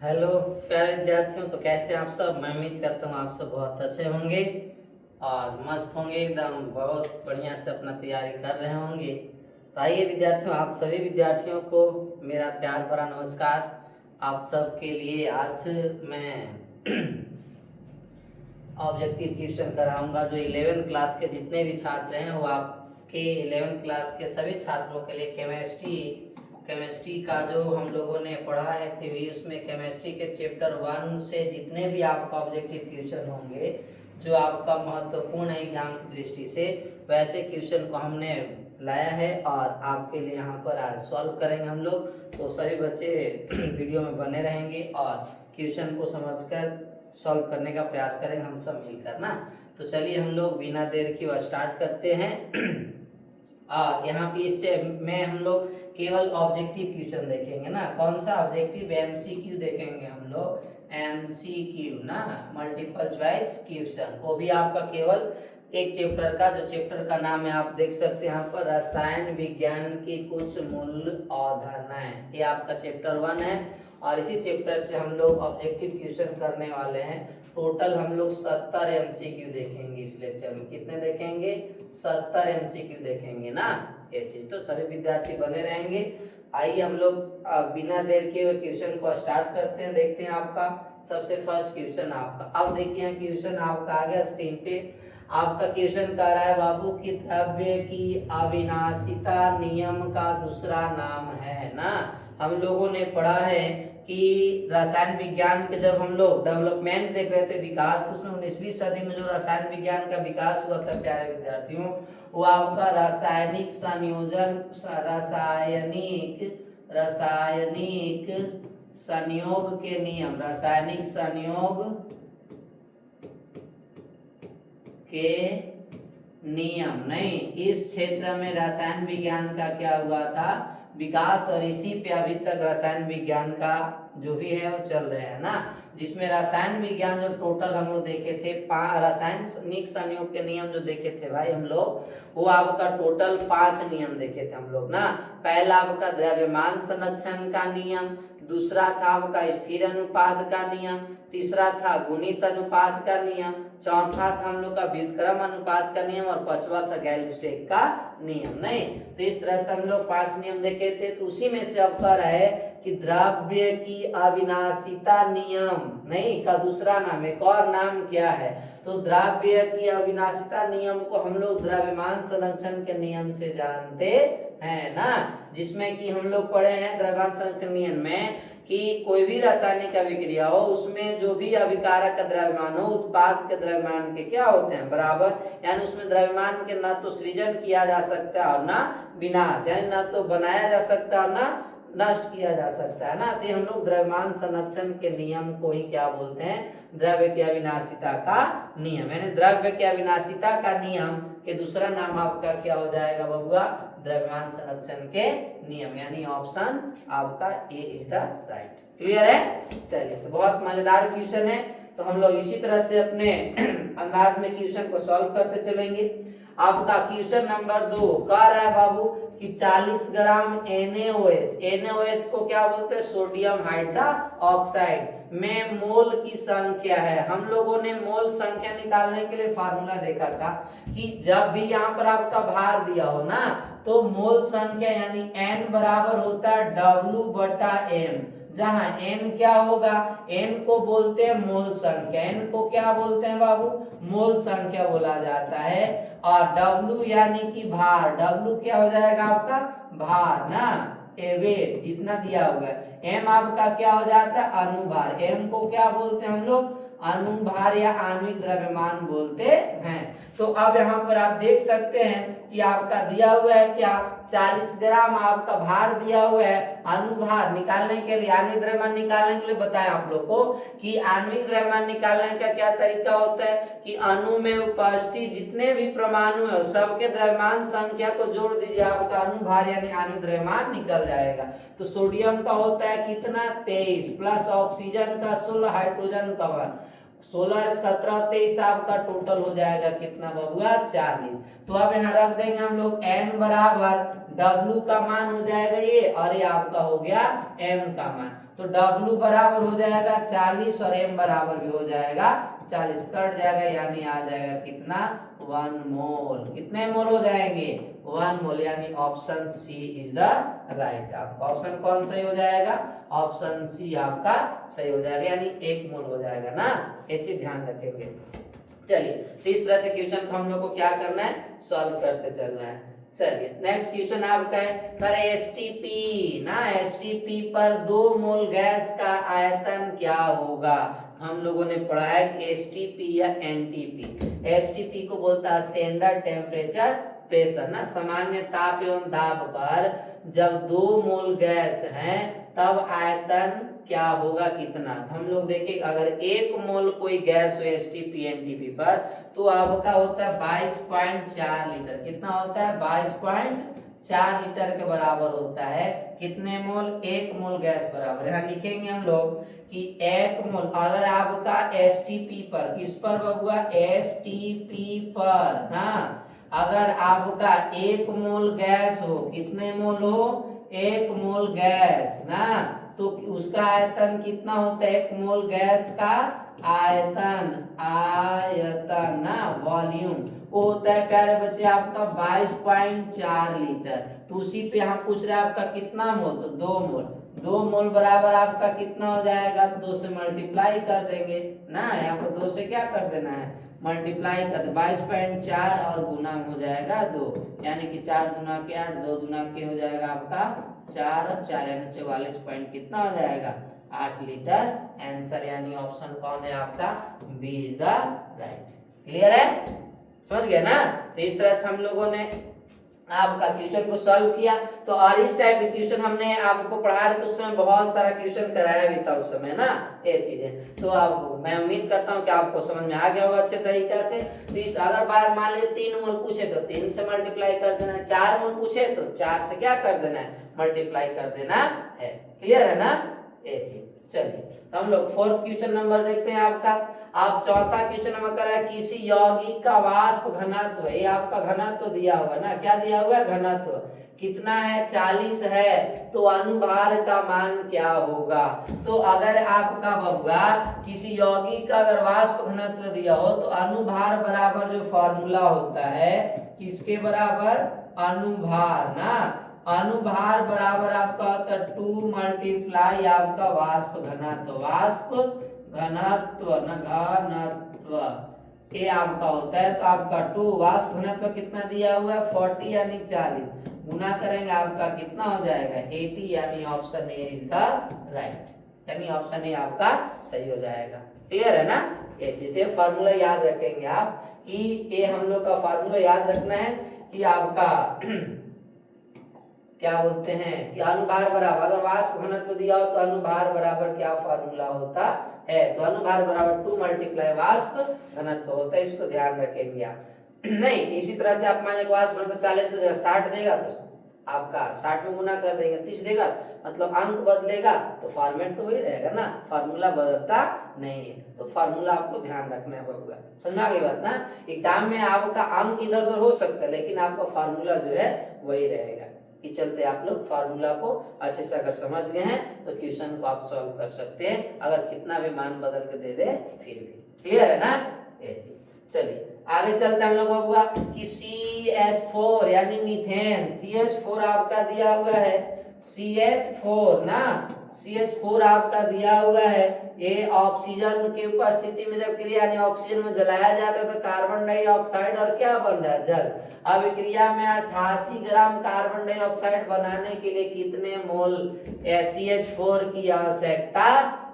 Hello प्यारे विद्यार्थियों, तो कैसे आप सब। मैं उम्मीद करता हूँ आप सब बहुत अच्छे होंगे और मस्त होंगे, एकदम बहुत बढ़िया से अपना तैयारी कर रहे होंगे। तो आइए विद्यार्थियों, आप सभी विद्यार्थियों को मेरा प्यार भरा नमस्कार। आप सब के लिए आज मैं ऑब्जेक्टिव क्वेश्चन कराऊंगा। जो 11th क्लास के जितने भी छात्र हैं वो आपके 11th क्लास के सभी छात्रों के लिए केमिस्ट्री का जो हम लोगों ने पढ़ा है थ्योरी, उसमें केमिस्ट्री के चैप्टर 1 से जितने भी आपका ऑब्जेक्टिव क्वेश्चन होंगे जो आपका महत्वपूर्ण है एग्जाम की दृष्टि से, वैसे क्वेश्चन को हमने लाया है और आपके लिए यहाँ पर आज सॉल्व करेंगे हम लोग। तो सभी बच्चे वीडियो में बने रहेंगे और क्वेश्चन को समझकर सॉल्व करने का प्रयास करेंगे हम सब मिलकर ना। तो चलिए हम लोग बिना देर के स्टार्ट करते हैं। और यहाँ पे इससे में हम लोग केवल ऑब्जेक्टिव क्वेश्चन देखेंगे ना। कौन सा ऑब्जेक्टिव? एमसीक्यू देखेंगे हम लोग, एमसीक्यू ना, मल्टीपल चॉइस क्वेश्चन। वो भी आपका केवल एक चैप्टर का, जो चैप्टर का नाम है आप देख सकते हैं यहाँ पर, रसायन विज्ञान की कुछ मूल अवधारणाएं। ये आपका चैप्टर 1 है और इसी चैप्टर से हम लोग ऑब्जेक्टिव क्वेश्चन करने वाले हैं। टोटल हम लोग 70 एमसीक्यू देखेंगे इस लेक्चर में। कितने देखेंगे? 70 एमसीक्यू देखेंगे ना। ये चीज तो सभी विद्यार्थी बने रहेंगे। आइए हम लोग बिना देर के क्वेश्चन को स्टार्ट करते हैं। देखते हैं आपका सबसे फर्स्ट क्वेश्चन आपका। अब देखिए क्वेश्चन आपका आ गया स्क्रीन पे। आपका क्वेश्चन कह रहा है बाबू कि द्रव्य की अविनाशिता नियम का दूसरा नाम है ना। हम लोगों ने पढ़ा है कि रसायन विज्ञान के जब हम लोग डेवलपमेंट देख रहे थे, विकास, तो उसमें 19वीं सदी में जो रसायन विज्ञान का विकास हुआ था प्यारे विद्यार्थियों, वो आपका रासायनिक संयोजन, रासायनिक संयोग के नियम, रासायनिक संयोग के नियम नहीं, इस क्षेत्र में रसायन विज्ञान का क्या हुआ था? विकास। और इसी पे अभी तक रसायन विज्ञान का जो भी है वो चल रहे हैं ना। जिसमें रसायन विज्ञान जो टोटल हम लोग देखे थे, रासायनिक संयोग के नियम जो देखे थे भाई हम लोग, वो आपका टोटल 5 नियम देखे थे हम लोग ना। पहला आपका द्रव्यमान संरक्षण का नियम, दूसरा था आपका स्थिर अनुपात का नियम, तीसरा था गुणित अनुपात का नियम, चौथा था हम लोग का व्युत्क्रम अनुपात का नियम और पांचवा था गैल-लुसेक का नियम। नहीं, तो इस तरह से हम लोग 5 नियम देखे थे। तो उसी में से अब कह रहा है कि द्रव्य की अविनाशिता नियम नहीं का दूसरा नाम, एक और नाम क्या है? तो द्रव्य की अविनाशिता नियम को हम लोग द्रव्यमान संरक्षण के नियम से जानते हैं ना। जिसमें कि हम लोग पढ़े हैं द्रव्यमान संरक्षण नियम में कि कोई भी रासायनिक अभिक्रिया हो, उसमें जो भी अभिकारक का द्रव्यमान हो, उत्पाद के द्रव्यमान के क्या होते हैं? बराबर। यानी उसमें द्रव्यमान के ना तो सृजन किया जा सकता है और ना विनाश, यानी ना तो बनाया जा सकता है और ना नष्ट किया जा सकता है ना। तो हम लोग द्रव्यमान संरक्षण के नियम को ही क्या बोलते हैं? द्रव्य की अविनाशिता का नियम। यानी द्रव्य की अविनाशिता का नियम के दूसरा नाम आपका क्या हो जाएगा बबुआ? द्रव्यमान संरक्षण के नियम। यानी ऑप्शन आपका ए इज द राइट। क्लियर है? चलिए, तो बहुत मजेदार क्वेश्चन है। तो हम लोग इसी तरह से अपने अंदाज में क्वेश्चन को सॉल्व करते चलेंगे। आपका क्वेश्चन नंबर 2 कह रहा है बाबू कि 40 ग्राम NaOH को क्या बोलते हैं? सोडियम हाइड्रोक्साइड में मोल की संख्या है। हम लोगों ने मोल संख्या निकालने के लिए फार्मूला देखा था कि जब भी यहाँ पर आपका भार दिया हो ना, तो मोल संख्या यानी N बराबर होता है W/M, जहां N क्या होगा? N को बोलते हैं मोल संख्या। N को क्या बोलते हैं बाबू? मोल संख्या बोला जाता है। और W यानी कि भार, W क्या हो जाएगा आपका? भार ना, वेट जितना दिया हुआ है। M आपका क्या हो जाता है? अनुभार। M को क्या बोलते हैं हम लोग? अनुभार या आणविक द्रव्यमान बोलते हैं। तो अब यहाँ पर आप देख सकते हैं कि आपका दिया हुआ है क्या? 40 ग्राम आपका भार दिया हुआ है। अनुभार निकालने के लिए, आणविक द्रव्यमान निकालने के लिए बताया आप लोग को कि आणविक द्रव्यमान निकालने का क्या तरीका होता है कि अणु में उपस्थित जितने भी परमाणु है सबके द्रव्यमान संख्या को जोड़ दीजिए, आपका अनुभार यानी आणविक द्रव्यमान निकल जाएगा। तो सोडियम का होता है कितना? 23 प्लस ऑक्सीजन का 16, हाइड्रोजन का 16, 17, 23 आपका टोटल हो जाएगा कितना बबुआ? 40। तो अब यहाँ रख देंगे हम लोग N बराबर W का मान हो जाएगा ये, और ये आपका हो गया M का मान। तो W बराबर हो जाएगा 40 और M बराबर भी हो जाएगा 40, कट जाएगा यानी आ जाएगा कितना 1 मोल। कितने मोल हो जाएंगे 1 मोल, यानी option C is the right. आपका ऑप्शन कौन सही हो जाएगा, ऑप्शन सी आपका सही हो जाएगा, यानी 1 मोल हो जाएगा ना, ये चीज ध्यान रखेंगे। चलिए तो इस तरह से क्वेश्चन को हम लोग को क्या करना है, सॉल्व करते चलना है। चलिए नेक्स्ट क्वेश्चन आपका है, पर एसटीपी ना, एसटीपी पर 2 मोल गैस का आयतन क्या होगा। हम लोगों ने पढ़ा है कि एसटीपी या एनटीपी। एसटीपी को बोलता है स्टैंडर्ड टेम्परेचर प्रेशर ना, सामान्य ताप एवं दाब पर जब 2 मोल गैस है तब आयतन क्या होगा कितना। तो हम लोग देखें अगर 1 मोल कोई गैस हो एसटीपी एनटीपी पर तो आपका होता है 22.4 लीटर। कितना होता है 22.4 लीटर के बराबर होता है। कितने मोल 1 मोल गैस बराबर, यहाँ लिखेंगे हम लोग कि 1 मोल अगर आपका एसटीपी पर, किस पर बबुआ एसटीपी पर ना, अगर आपका 1 मोल गैस हो, कितने मोल हो 1 मोल गैस ना, तो उसका आयतन कितना होता है 1 मोल गैस का आयतन, आयतन ना वॉल्यूम वो होता है प्यारे बच्चे आपका 22.4 लीटर। तो उसी पे हम पूछ रहे हैं आपका कितना मोल, तो 2 मोल। 2 मोल बराबर आपका कितना हो जाएगा, 2 से मल्टीप्लाई कर देंगे ना, यहाँ पर 2 से क्या कर देना है मल्टीप्लाई कर, 22.4 और गुना हो जाएगा 2, यानी कि 4 दुना के 8, 2 दुना के हो जाएगा आपका 4 और 4 यानी 44 पॉइंट कितना हो जाएगा 8 लीटर। आंसर यानी ऑप्शन कौन है आपका B is the right. Clear है, समझ गया ना। तो इस तरह से हम लोगों ने आपका क्वेश्चन को सॉल्व किया। तो और इस टाइप के क्वेश्चन हमने आपको पढ़ा रहे तो उस समय बहुत सारा क्वेश्चन कराया भी था उस समय ना, ये चीजें। तो आप मैं उम्मीद करता हूँ कि आपको समझ में आ गया होगा अच्छे तरीके से। तो इस अगर बार मान लीजिए 3 मोल पूछे तो 3 से मल्टीप्लाई कर देना है, 4 मोल पूछे तो 4 से क्या कर देना है मल्टीप्लाई कर देना है। क्लियर है ना ये चीज। चलिए हम लोग 4th क्वेश्चन नंबर देखते हैं आपका। आप 4था क्वेश्चन नंबर कर रहा है किसी यौगिक का वाष्प घनत्व, ये आपका घनत्व दिया हुआ ना, क्या दिया हुआ है घनत्व कितना है 40 है, तो अनुभार का मान क्या होगा। तो अगर आपका बबुआ किसी यौगिक का अगर वाष्प घनत्व दिया हो तो अनुभार बराबर जो फॉर्मूला होता है किसके बराबर, अनुभार ना, अनुभार बराबर आपका होता है 2 मल्टीप्लाई आपका वाष्प घनत्व, वाष्प घनत्व न घनत्व ये आपका होता है। तो आपका 2 वाष्प घनत्व कितना दिया हुआ है 40 यानी 40, गुना करेंगे आपका कितना हो जाएगा 80, यानी option A is the right, यानी ऑप्शन ए आपका सही हो जाएगा। क्लियर है ना। ये जितने फार्मूला याद रखेंगे आप कि ये हम लोग का फार्मूला याद रखना है कि आपका क्या बोलते हैं कि अनुभार बराबर, अगर वाष्प घनत्व दिया हो तो अनुभार बराबर क्या फार्मूला होता है, तो अनुभार बराबर 2 मल्टीप्लाई वाष्प घनत्व होता है, इसको ध्यान रखेंगे आप। नहीं इसी तरह से आप मान लीजिए वाष्प घनत्व 40 से 60 देगा तो आपका 60 में गुना कर देंगे, 30 देगा मतलब अंक बदलेगा तो फॉर्मेट तो वही रहेगा ना, फार्मूला बदलता नहीं है। तो फार्मूला आपको ध्यान रखना है बबुआ, समझ में आ गई बात ना। एग्जाम में आपका अंक इधर उधर हो सकता है लेकिन आपका फार्मूला जो है वही रहेगा। कि चलते आप लोग फार्मूला को अच्छे से अगर समझ गए हैं तो क्वेश्चन को आप सॉल्व कर सकते हैं, अगर कितना भी मान बदल के दे दे फिर भी। क्लियर है ना ये चीज। चलिए आगे चलते हैं हम लोग बबुआ कि CH4 यानी मीथेन, CH4 आपका दिया हुआ है, CH4 ना, CH4 आपका दिया हुआ है। ये ऑक्सीजन की उपस्थिति में जब क्रिया यानी ऑक्सीजन में जलाया जाता है तो कार्बन डाइऑक्साइड और क्या बन रहा है जल। अब क्रिया में 88 ग्राम कार्बन डाइऑक्साइड बनाने के लिए कितने मोल CH4 की आवश्यकता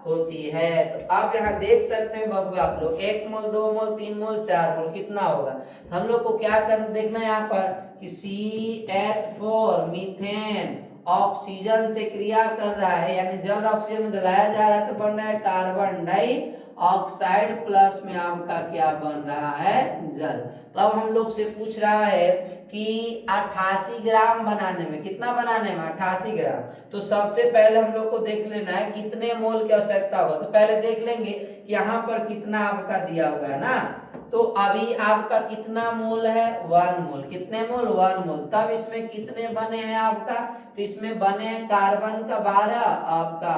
होती है। तो आप यहाँ देख सकते हैं बाबू आप लोग 1 मोल 2 मोल 3 मोल 4 मोल कितना होगा। हम लोग को क्या करना देखना है यहाँ पर कि CH4 मीथेन ऑक्सीजन से क्रिया कर रहा है यानी जल ऑक्सीजन में जलाया जा रहा है तो बन रहा है कार्बन डाइऑक्साइड प्लस में आपका क्या बन रहा है जल। तो अब हम लोग से पूछ रहा है कि 88 ग्राम बनाने में, कितना बनाने में 88 ग्राम, तो सबसे पहले हम लोग को देख लेना है कितने मोल की आवश्यकता होगा। तो पहले देख लेंगे कि यहाँ पर कितना आपका दिया हुआ है ना, तो अभी आपका कितना मोल है 1 मोल, कितने मोल 1 मोल। तब इसमें कितने बने हैं आपका, तो इसमें बने हैं कार्बन का 12 आपका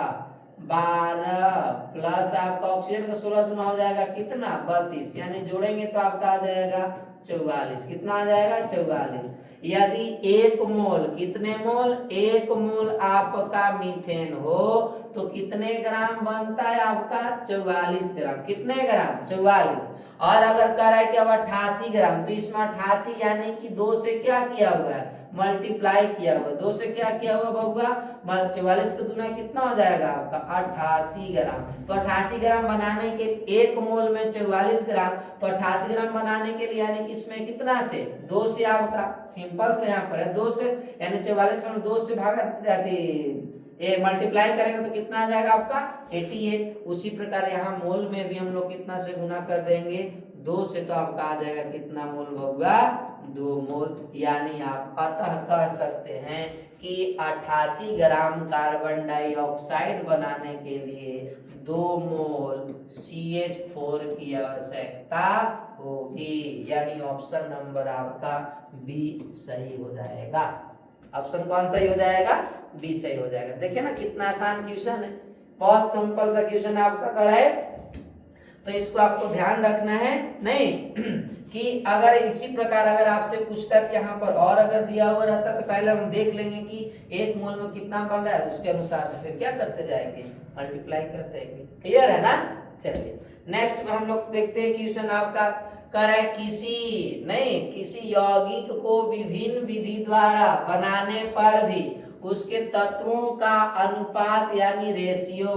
12 प्लस आपका ऑक्सीजन का 16 दूना हो जाएगा कितना 32, यानी जोड़ेंगे तो आपका आ जाएगा 44। कितना आ जाएगा 44। यदि 1 मोल, कितने मोल, 1 मोल आपका मीथेन हो तो कितने ग्राम बनता है आपका 44 ग्राम। कितने ग्राम 44। और अगर कह रहा है कि अब 88 ग्राम, तो इसमें 88 यानी कि 2 से क्या किया हुआ है, मल्टीप्लाई किया हुआ। 2 से क्या किया हुआ बबुआ, 44 का दूना कितना हो जाएगा आपका 88 ग्राम। तो 88 ग्राम बनाने के 1 मोल में 44 ग्राम, तो 88 ग्राम बनाने के लिए यानी कि इसमें कितना से 2 से आपका सिंपल से यहाँ पर है 2 से, यानी 44 में 2 से भागा ये मल्टीप्लाई करेंगे तो कितना आ जाएगा आपका 88। उसी प्रकार यहाँ मोल में भी हम लोग कितना से गुना कर देंगे 2 से, तो आपका आ जाएगा कितना मोल होगा 2 मोल। यानी आप अतः कह सकते हैं कि 88 ग्राम कार्बन डाइऑक्साइड बनाने के लिए 2 मोल CH4 की आवश्यकता होगी। यानी ऑप्शन नंबर आपका बी सही हो जाएगा। ऑप्शन कौन सही हो जाएगा, बी सही हो जाएगा। देखिए ना कितना आसान क्वेश्चन है, बहुत सिंपल सा क्वेश्चन आपका कराए। तो इसको आपको ध्यान रखना है नहीं कि अगर इसी प्रकार अगर आपसे पूछता कि यहाँ पर और अगर दिया हुआ रहता तो पहले हम देख लेंगे कि 1 मोल में कितना बन रहा है, उसके अनुसार से फिर क्या करते जाएंगे, मल्टीप्लाई करते जाएंगे। क्लियर है ना। चलिए नेक्स्ट में हम लोग देखते हैं क्वेश्चन आपका करे किसी यौगिक को विभिन्न विधि द्वारा बनाने पर भी उसके तत्वों का अनुपात यानी रेशियो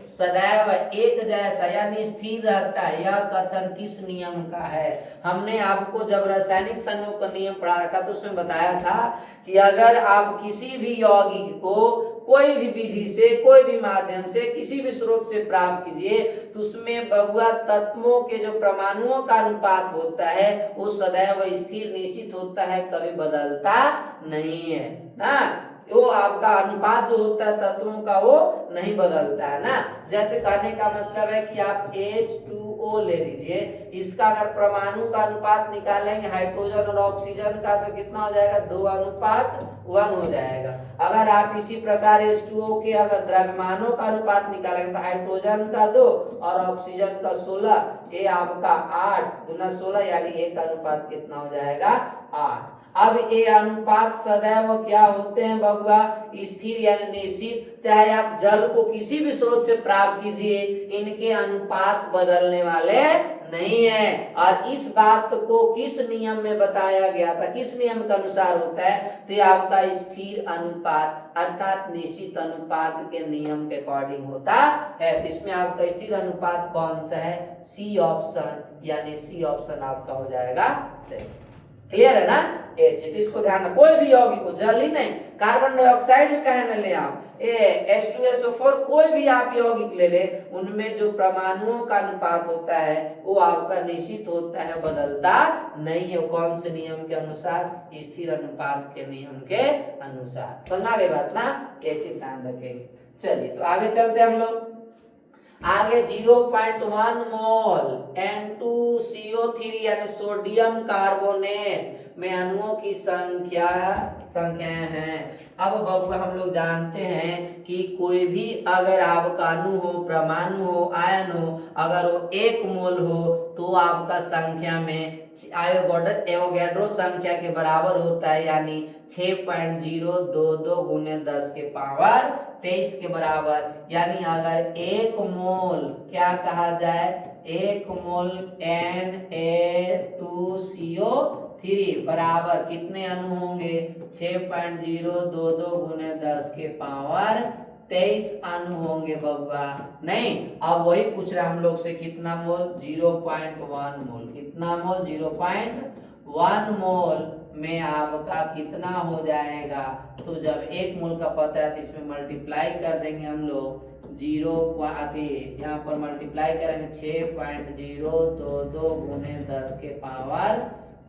सदैव एक जैसा यानी स्थिर रहता है, यह कथन किस नियम का है। हमने आपको जब रासायनिक संयोग का नियम पढ़ा रखा तो उसमें बताया था कि अगर आप किसी भी यौगिक को कोई भी विधि से, कोई भी माध्यम से, किसी भी स्रोत से प्राप्त कीजिए तो उसमें बबुआ तत्वों के जो परमाणुओं का अनुपात होता है वो सदैव स्थिर निश्चित होता है, कभी बदलता नहीं है ना। वो आपका अनुपात जो होता है तत्वों का वो नहीं बदलता है ना। जैसे कहने का मतलब है कि आप H2O ले लीजिए, इसका अगर परमाणु का अनुपात निकालेंगे हाइड्रोजन और ऑक्सीजन का तो कितना हो जाएगा 2:1 हो जाएगा। अगर आप इसी प्रकार H2O के अगर द्रव्यमानों का अनुपात निकालेंगे तो हाइड्रोजन का 2 और ऑक्सीजन का 16, ये आपका 8 गुना 16 यानी 1 अनुपात कितना हो जाएगा 8। अब ये अनुपात सदैव क्या होते हैं बबुआ, स्थिर यानी निश्चित। चाहे आप जल को किसी भी स्रोत से प्राप्त कीजिए, इनके अनुपात बदलने वाले नहीं है। और इस बात को किस नियम में बताया गया था, किस नियम के अनुसार होता है, तो ये आपका स्थिर अनुपात अर्थात निश्चित अनुपात के नियम के अकॉर्डिंग होता है। तो इसमें आपका स्थिर अनुपात कौन सा है, सी ऑप्शन, यानी सी ऑप्शन आपका हो जाएगा सही। क्लियर है ना। तो इसको ध्यान रखो, कोई भी यौगिक को, जल ही नहीं, कार्बन डाइऑक्साइड भी कहे न ले आप, H2SO4 कोई भी आप यौगिक ले ले, उनमें जो परमाणुओं का अनुपात होता है वो आपका निश्चित होता है, बदलता नहीं है। कौन से नियम के अनुसार, स्थिर अनुपात के नियम के अनुसार। समझा गई बात ना, ये चीज ध्यान रखें। चलिए तो आगे चलते हम लोग। आगे 0.1 मोल N2CO3 यानी सोडियम कार्बोनेट में अणुओं की संख्याएं हैं। अब बबुआ हम लोग जानते हैं कि कोई भी अगर आपका अणु हो, परमाणु हो, आयन हो, अगर वो 1 मोल हो तो आपका संख्या में एवोगैड्रो संख्या के बराबर होता है, यानी 6.022 गुने 10 के पावर 23 के बराबर। यानी अगर 1 मोल क्या कहा जाए, 1 मोल Na2CO3 बराबर कितने अणु होंगे, 6.022 गुने 10 के पावर 23 अणु होंगे बबुआ। नहीं, अब वही पूछ रहा हम लोग से कितना मोल, 0.1 मोल। कितना मोल, 0.1 मोल में आपका कितना हो जाएगा। तो जब 1 मोल का पता है तो इसमें मल्टीप्लाई कर देंगे हम लोग, 0 यहाँ पर मल्टीप्लाई करेंगे 6.022 गुने 10 के पावर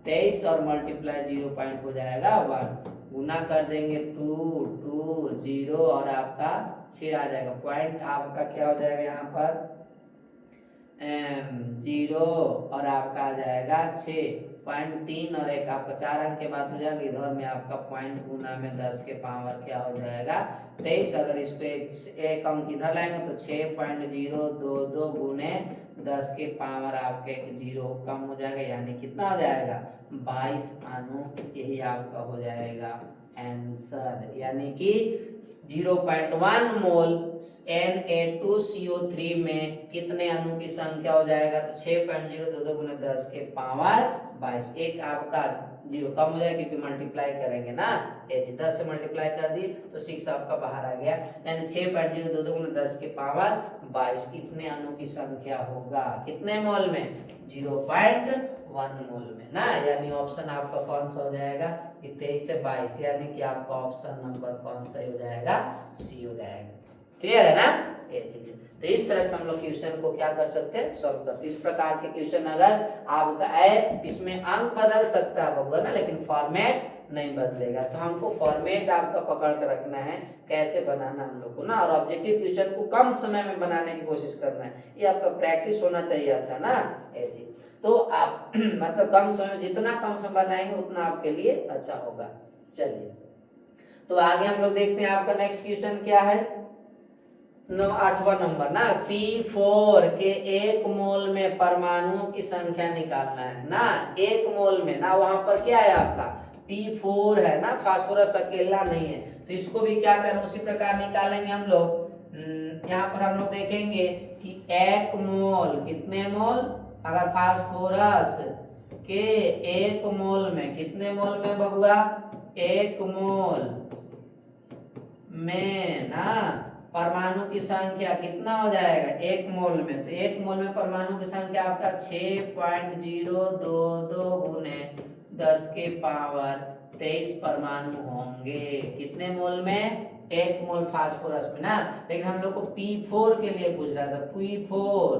23 और मल्टीप्लाई 0 पॉइंट हो जाएगा 1, गुना कर देंगे 2 2 0 और आपका 6 आ जाएगा। पॉइंट आपका क्या हो जाएगा यहाँ पर 0 और आपका आ जाएगा 6। 0.3 और एक आपका 4 अंक के बाद हो जाएगा, इधर में आपका पॉइंट गुना में 10 के पावर क्या हो जाएगा 23। अगर इसको एक अंक इधर लाएंगे तो 6.022 गुने 10 के पावर आपके 0 कम हो जाएगा, यानी कितना हो जाएगा 22 अणु, यही आपका हो जाएगा आंसर। यानी कि 0.1 मोल Na2CO3 में कितने अणु की संख्या हो जाएगा, तो 6.022 गुना 10 के पावर 22। एक आपका 0 कम हो जाएगा क्योंकि मल्टीप्लाई करेंगे ना, 10 से मल्टीप्लाई कर दी तो 6 आपका बाहर आ गया, यानी 6.022 गुना 10 के पावर 22 कितने अणु की संख्या होगा, कितने मोल में 0.1 मोल में ना। यानी ऑप्शन आपका कौन सा हो जाएगा, 23 से 22, यानी कि आपका ऑप्शन नंबर कौन सा हो जाएगा, सी हो जाएगा। क्लियर है ना ये चीज। तो इस तरह से हम लोग क्वेश्चन को क्या कर सकते हैं, सॉल्व कर सकते। इस प्रकार के क्वेश्चन अगर आपका है, इसमें अंक बदल सकता है होगा ना, लेकिन फॉर्मेट नहीं बदलेगा। तो हमको फॉर्मेट आपका पकड़ कर रखना है, कैसे बनाना हम लोग को ना, और ऑब्जेक्टिव क्वेश्चन को कम समय में बनाने की कोशिश करना है, ये आपका प्रैक्टिस होना चाहिए अच्छा ना ये चीज। तो आप मतलब कम समय में, जितना कम समय बनाएंगे उतना आपके लिए अच्छा होगा। चलिए तो आगे हम लोग देखते हैं, आपका नेक्स्ट क्वेश्चन क्या है, 8वां नंबर ना, P4 के 1 मोल में परमाणुओं की संख्या निकालना है ना, 1 मोल में ना, वहां पर क्या है आपका P4 है ना, फास्फोरस अकेला नहीं है, तो इसको भी क्या करें उसी प्रकार निकालेंगे हम लोग। यहाँ पर हम लोग देखेंगे कि 1 मोल, कितने मोल, अगर फास्फोरस के 1 मोल में, कितने मोल में बबुआ 1 मोल में ना परमाणु की संख्या कितना हो जाएगा 1 मोल में, तो 1 मोल में परमाणु की संख्या आपका 6.022 गुने 10 के पावर 23 परमाणु होंगे, कितने मोल में 1 मोल फास्फोरस में ना। लेकिन हम लोग को P4 के लिए पूछ रहा था, P4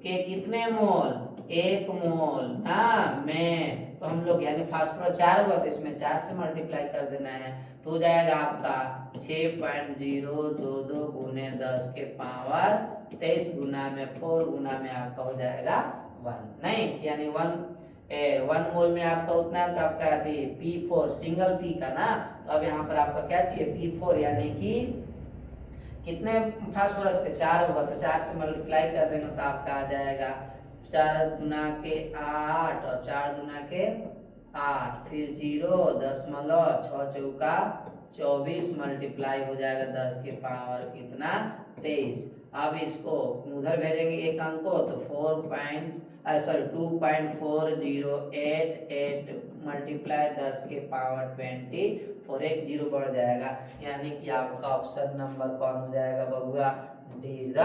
के कितने मोल 1 मोल ना में, तो हम लोग यानी फास्फोरस 4 होगा तो इसमें 4 से मल्टीप्लाई कर देना है, तो हो जाएगा आपका 6.022 गुने 10 के पावर 23 गुना में 4 गुना में आपका हो जाएगा 1 नहीं, यानी 1 मोल में आपका उतना, तो आपका P4 सिंगल P का ना, तो अब यहाँ पर आपका क्या चाहिए P4, यानी कि कितने फास्फोरस के 4 होगा, तो 4 से मल्टीप्लाई कर देंगे तो आपका आ जाएगा 4 गुना के 8 और 4 गुना के 8, फिर 0.6 चौका 24 मल्टीप्लाई हो जाएगा 10 के पावर कितना 23। अब इसको उधर भेजेंगे एक अंक को, तो 2.408 मल्टीप्लाई 10 के पावर 20, एक 0 बढ़ जाएगा, यानी कि आपका ऑप्शन नंबर कौन हो जाएगा बबुआ, D is the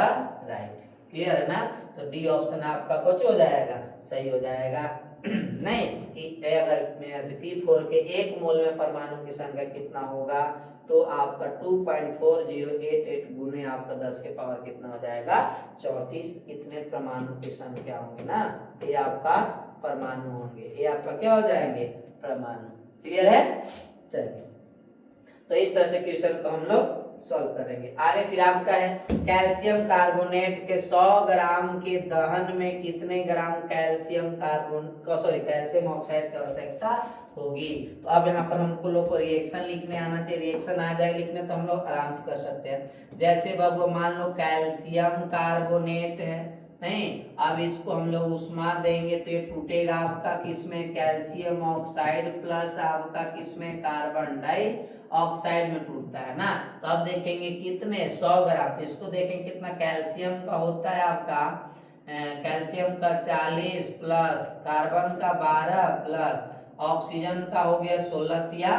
right. Clear है ना, तो डी ऑप्शन आपका कुछ हो जाएगा, सही हो जाएगा। नहीं कि अगर P4 के 1 मोल में परमाणु की संख्या कितना होगा, तो आपका 2.4088 गुने आपका 10 के पावर कितना हो जाएगा 34, इतने परमाणु की संख्या होंगे ना, ये आपका परमाणु होंगे, ये आपका क्या हो जाएंगे परमाणु। क्लियर है, चलिए तो इस तरह से क्वेश्चन को हम लोग सॉल्व करेंगे। आगे फिर आपका है कैल्शियम कार्बोनेट के 100 ग्राम के दहन में कितने ग्राम कैल्शियम ऑक्साइड की आवश्यकता होगी। तो अब यहाँ पर हमको लोग को रिएक्शन लिखने आना चाहिए, रिएक्शन आ जाए लिखने तो हम लोग आराम से कर सकते हैं। जैसे बाबू मान लो कैल्शियम कार्बोनेट है, नहीं, अब इसको हम लोग उष्मा देंगे तो ये टूटेगा आपका किसमें कैल्शियम ऑक्साइड प्लस आपका किसमें कार्बन डाइऑक्साइड में टूटता है ना। तो अब देखेंगे कितने 100 ग्राम, तो इसको देखेंगे कितना कैल्शियम का होता है आपका कैल्शियम का 40 प्लस कार्बन का 12 प्लस ऑक्सीजन का हो गया 16 या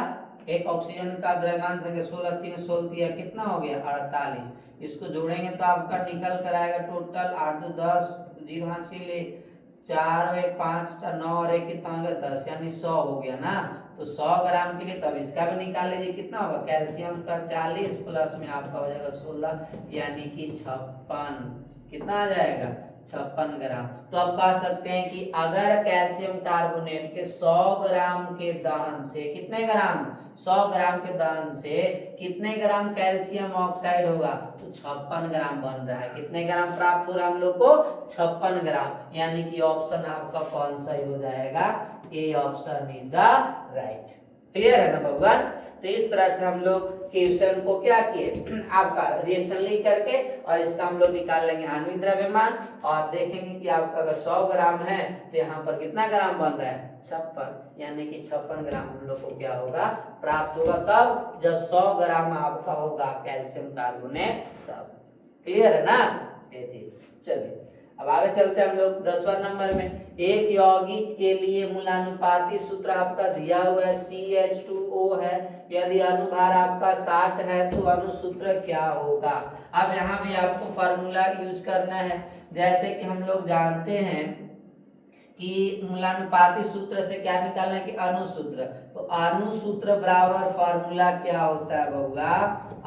एक ऑक्सीजन का द्रव्यमान संख्या 16 3 16 कितना हो गया 48, इसको जोड़ेंगे तो आपका निकल कर आएगा टोटल 8 2 10 0 हासिल 4 और 1 5 4 9 और 1 कितना हो गया 10, यानी 100 हो गया ना। तो 100 ग्राम के लिए तब इसका भी निकाल लीजिए कितना होगा कैल्शियम का 40 प्लस में आपका हो जाएगा 16, यानी कि 56, कितना आ जाएगा 56 ग्राम। तो आप कह सकते हैं कि अगर कैल्शियम कार्बोनेट के 100 ग्राम के दहन से कितने ग्राम 100 ग्राम के दहन से कितने ग्राम कैल्शियम ऑक्साइड होगा, तो 56 ग्राम बन रहा है। कितने ग्राम प्राप्त हो रहा है हम लोग को, 56 ग्राम। यानी कि ऑप्शन आपका कौन सा ही हो जाएगा, A option is the right. Clear है ना भगवान। तो इस तरह से हम लोग क्वेश्चन को क्या किए, आपका रिएक्शन लिख करके और इसका हम लोग निकाल लेंगे आणविक द्रव्यमान और देखेंगे कि आपका अगर 100 ग्राम है तो यहाँ पर कितना ग्राम बन रहा है, 56। यानी कि 56 ग्राम हम लोग को क्या होगा, प्राप्त होगा। कब, जब 100 ग्राम आपका होगा कैल्शियम कार्बोनेट तब। क्लियर है ना ये चीज। चलिए अब आगे चलते हैं हम लोग 10वां नंबर में। एक यौगिक के लिए मूलानुपाती सूत्र आपका दिया हुआ है CH2O है। यदि अनुभार आपका 60 है तो अनुसूत्र क्या होगा। अब यहाँ भी आपको फार्मूला यूज करना है। जैसे कि हम लोग जानते हैं कि मूलानुपाती सूत्र से क्या निकालना है कि अनुसूत्र, तो अनुसूत्र बराबर फार्मूला क्या होता है बउआ,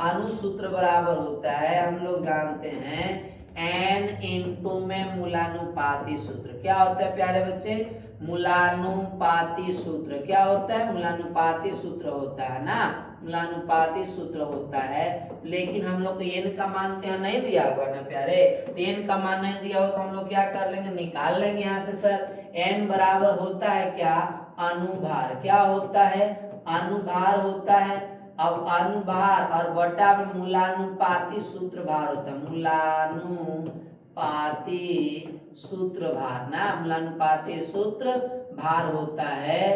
अनुसूत्र बराबर होता है, हम लोग जानते हैं n इंटू में मूलानुपाती सूत्र। क्या होता है प्यारे बच्चे, मूलानुपाती सूत्र क्या होता है, मूलानुपाती सूत्र होता है ना, मूलानुपाती सूत्र होता है। लेकिन हम लोग को n का मान क्या नहीं दिया होगा ना प्यारे, तो n का मान नहीं दिया हो तो हम लोग क्या कर लेंगे, निकाल लेंगे यहाँ से। सर n बराबर होता है क्या, अनुभार। क्या होता है, अनुभार होता है। अब अनुभार और बटा में मूलानुपाती सूत्र भार होता है, मूलानुपाती सूत्र भार ना, मूलानुपाती सूत्र भार होता है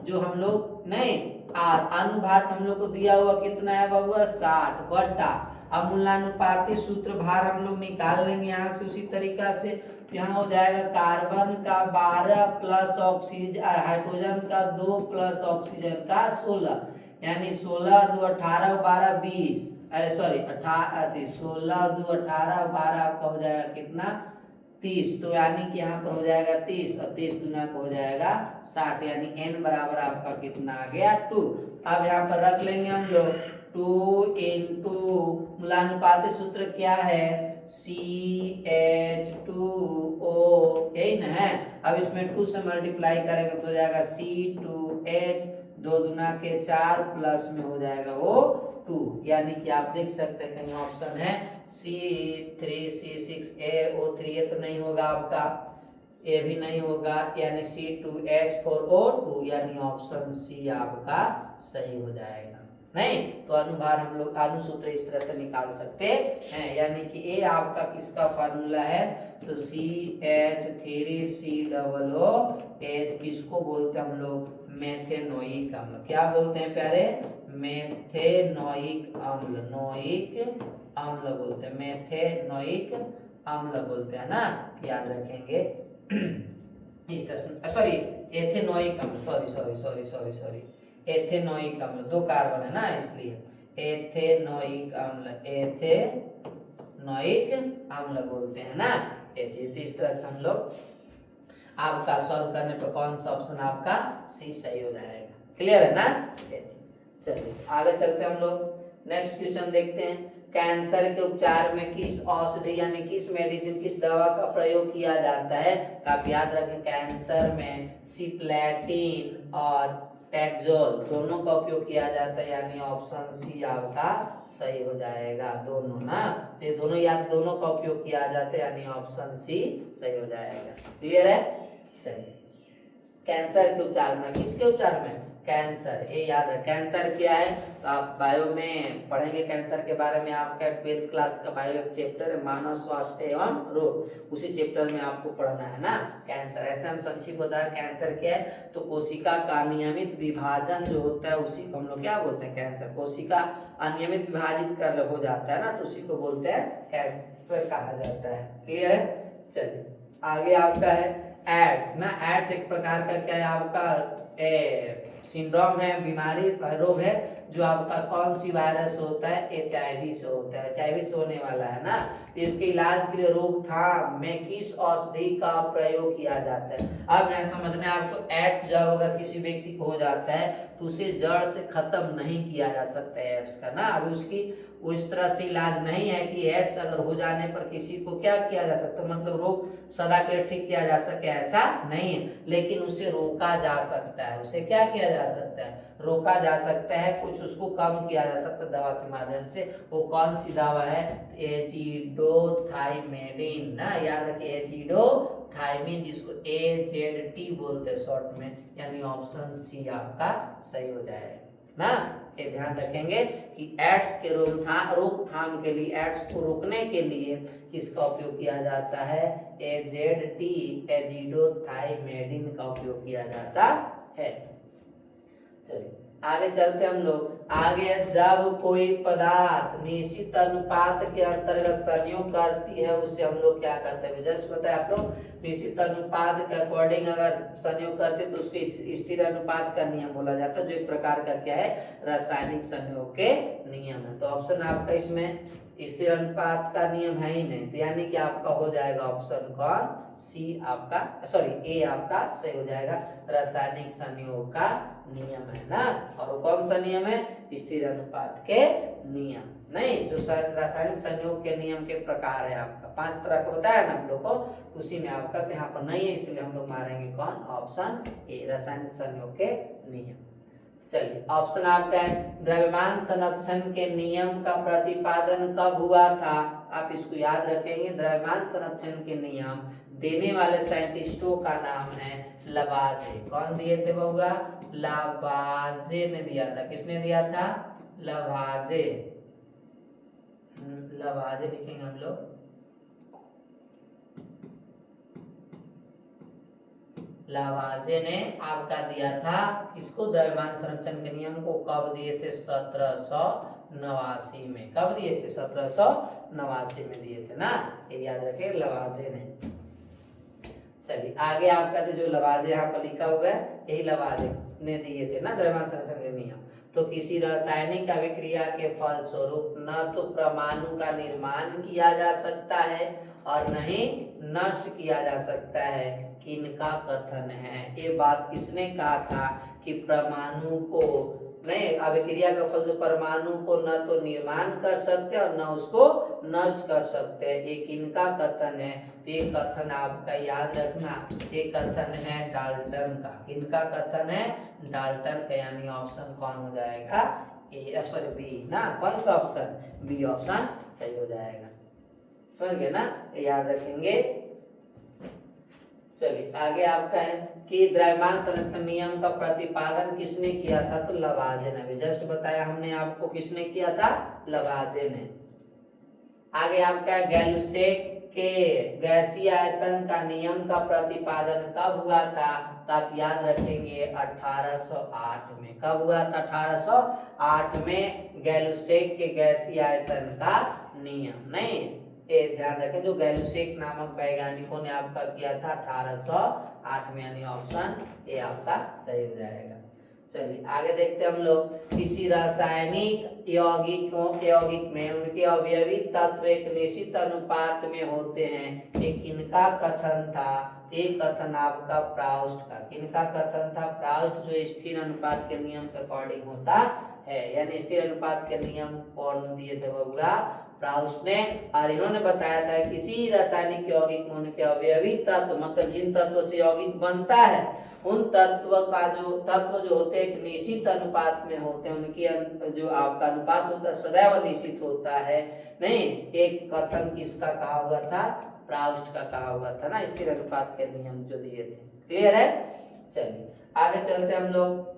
जो हम लोग नहीं, अनुभार हम लोग को दिया हुआ कितना है बबुआ 60 बटा, अब मूलानुपाती सूत्र भार हम लोग निकाल लेंगे यहाँ से उसी तरीका से। यहाँ हो जाएगा कार्बन का 12 प्लस ऑक्सीजन और हाइड्रोजन का 2 प्लस ऑक्सीजन का 16, यानी 16 2 18 12 20, अरे सॉरी 16 2 18 12 आपका हो जाएगा कितना 30, तो यानी कि यहाँ पर हो जाएगा 30 और 30 गुना हो जाएगा 60, यानी n बराबर आपका कितना आ गया 2। अब यहाँ पर रख लेंगे हम लोग 2 इंटू मूलानुपाती सूत्र क्या है CH2O, यही ना है। अब इसमें 2 से मल्टीप्लाई करेंगे तो हो जाएगा C2H, 2 दूना के 4 प्लस में हो जाएगा वो 2, यानी कि आप देख सकते हैं कहीं ऑप्शन है C3C6A O3, तो नहीं होगा आपका, ये भी नहीं होगा, यानी C2H4O2, यानी ऑप्शन सी आपका सही हो जाएगा। नहीं तो अनुभार हम लोग अनुसूत्र इस तरह से निकाल सकते हैं, यानी कि ए आपका किसका फार्मूला है, तो CH3COOH, किसको बोलते हैं हम लोग, मेथेनोइक अम्ल। क्या बोलते हैं प्यारे, मेथेनोइक अम्ल, नोइक अम्ल बोलते हैं, मेथेनोइक अम्ल बोलते हैं ना, याद रखेंगे इस तरह से। सॉरी एथेनोइक अम्ल, सॉरी एथेनोइक अम्ल, 2 कार्बन है ना इसलिए एथेनोइक अम्ल, एथेनोइक अम्ल बोलते हैं ना ये चीज। इस तरह से हम लोग आपका सॉल्व करने पर कौन सा ऑप्शन आपका सी सही हो जाएगा। क्लियर है ना, चलिए आगे चलते हम लोग नेक्स्ट क्वेश्चन देखते हैं। कैंसर के उपचार में किस औषधि यानी किस मेडिसिन किस दवा का प्रयोग किया जाता है, तो आप याद रखें कैंसर में सिप्लेटिन और टैक्सोल दोनों का उपयोग किया जाता है, यानी ऑप्शन सी आपका सही हो जाएगा। दोनों ना, तो ये दोनों या दोनों का उपयोग किया जाता है, यानी ऑप्शन सी सही हो जाएगा। क्लियर है, चलिए कैंसर के उपचार में, किसके उपचार में, कैंसर, ये याद है। कैंसर क्या है तो आप बायो में पढ़ेंगे कैंसर के बारे में, आपका 12th क्लास का बायो एक चैप्टर है मानव स्वास्थ्य एवं रोग, उसी चैप्टर में आपको पढ़ना है ना कैंसर। ऐसे हम संक्षिप्त बताया कैंसर क्या है, तो कोशिका का अनियमित विभाजन जो होता है उसी को हम लोग क्या बोलते हैं कैंसर। कोशिका अनियमित विभाजित कर हो जाता है ना, तो उसी को बोलते हैं कैंसर कहा जाता है। क्लियर है, चलिए आगे आपका है एड्स ना। एड्स एक प्रकार का क्या है आपका सिंड्रोम है, बीमारी रोग है, जो आपका कौन सी वायरस होता है, HIV से होता है, HIV से होने वाला है ना। तो इसके इलाज के लिए रोकथाम में किस औषधि का प्रयोग किया जाता है। अब यहाँ समझना है आपको, एड्स जब अगर किसी व्यक्ति को हो जाता है तो उसे जड़ से खत्म नहीं किया जा सकता है एड्स का ना। अभी उसकी उस तरह से इलाज नहीं है कि एड्स अगर हो जाने पर किसी को क्या किया जा सकता है, मतलब रोग सदा के लिए ठीक किया जा सके, ऐसा नहीं है, लेकिन उसे रोका जा सकता है। उसे क्या किया जा सकता है, रोका जा सकता है, कुछ उसको कम किया जा सकता है दवा के माध्यम से। वो कौन सी दवा है? एजिडोथाइमेडिन ना, याद रखिए एजिडोथाइमिन, जिसको AZT बोलते हैं शॉर्ट में, यानी ऑप्शन सी आपका सही हो जाएगा ना। ये ध्यान रखेंगे कि एड्स के रोकथाम के लिए, एड्स को रोकने के लिए किसका उपयोग किया जाता है? AZT एजिडोथाइमेडिन का उपयोग किया जाता है। चलिए आगे चलते हम लोग। आगे जब कोई पदार्थ निश्चित अनुपात के अंतर्गत संयोग करती है उसे हम लोग क्या करते हैं? जस्ट बताया आप लोग, निश्चित अनुपात के अकॉर्डिंग अगर संयोग करते तो उसको स्थिर अनुपात का नियम बोला जाता है, जो एक प्रकार का क्या है? रासायनिक संयोग के नियम है। तो ऑप्शन आपका इसमें स्थिर अनुपात का नियम है ही नहीं, तो यानी कि आपका हो जाएगा ऑप्शन कौन? सी आपका, सॉरी ए आपका सही हो जाएगा। रासायनिक संयोग का नियम है ना, और वो कौन सा नियम है? स्थिर अनुपात के नियम। नहीं, जो रासायनिक संयोग के नियम के प्रकार है आपका 5 तरह का बताया ना हम लोग को, उसी में आपका तो यहाँ पर नहीं है, इसलिए हम लोग मारेंगे कौन? ऑप्शन ए, रासायनिक संयोग के नियम। चलिए ऑप्शन आपका है द्रव्यमान संरक्षण के नियम का प्रतिपादन कब हुआ था? आप इसको याद रखेंगे, द्रव्यमान संरक्षण के नियम देने वाले साइंटिस्टों का नाम है लवाजे। कौन दिए थे बउआ? लवाजे ने दिया था। किसने दिया था? लवाजे। लवाजे लिखेंगे हम लोग। लावाजे ने आपका दिया था इसको, द्रव्यमान संरक्षण के नियम को कब दिए थे? 1789 में। कब दिए थे? 1789 में दिए थे ना, ये याद रखें, लवाजे ने। चलिए आगे आपका जो लवाजे यहाँ पर लिखा हुआ है, यही लवाजे ने दिए थे ना द्रव्यमान संरक्षण के नियम। तो किसी रासायनिक अभिक्रिया के फलस्वरूप न तो परमाणु का निर्माण किया जा सकता है और न ही नष्ट किया जा सकता है। किनका कथन है? ये बात किसने कहा था कि परमाणु को नहीं, अभिक्रिया का फल जो परमाणु को न तो निर्माण कर सकते और न उसको नष्ट कर सकते। ये किनका कथन है? ये कथन आपका याद रखना, ये कथन है डाल्टन का। किनका कथन है? डाल्टन का, यानी ऑप्शन कौन हो जाएगा? ए, सॉरी बी ना। कौन सा ऑप्शन? बी ऑप्शन सही हो जाएगा। समझ गए ना, याद रखेंगे। चलिए आगे आपका है कि द्रव्यमान संरक्षण नियम का प्रतिपादन किसने किया था? तो लवाजे ने। जस्ट बताया हमने आपको, किसने किया था? लवाजे ने। आगे आपका गैलुसेक के गैसीय आयतन का नियम का प्रतिपादन कब हुआ था? तो आप याद रखेंगे 1808 में। कब हुआ था? 1808 में गैलुसेक के गैसीय आयतन का नियम। नहीं, ये ध्यान रखें, जो गैलुसेक नामक वैज्ञानिकों ने आपका किया था 1808 में, यानी ऑप्शन ए आपका सही हो जाएगा। चलिए आगे देखते हैं हम लोग। किसी रासायनिक यौगिक में उनके अवयवी तत्व एक निश्चित अनुपात में होते हैं, ये किनका कथन था? ये कथन आपका प्राउस्ट का। किनका कथन था? प्राउस्ट, जो स्थिर अनुपात के नियम के अकॉर्डिंग होता है, यानी स्थिर अनुपात के नियम कौन दिए थे बबुआ? प्राउस्ट ने। और इन्होंने बताया था किसी रासायनिक यौगिक में उनके अवयवी तत्व, मतलब जिन तत्वों से यौगिक बनता है, उन तत्व जो होते हैं एक निश्चित अनुपात में होते हैं, उनकी जो आपका अनुपात होता है सदैव निश्चित होता है। नहीं, एक कथन किसका कहा हुआ था? प्राउस्ट का कहा हुआ था ना, स्थिर अनुपात के नियम जो दिए थे। क्लियर है? चलिए आगे चलते हम लोग।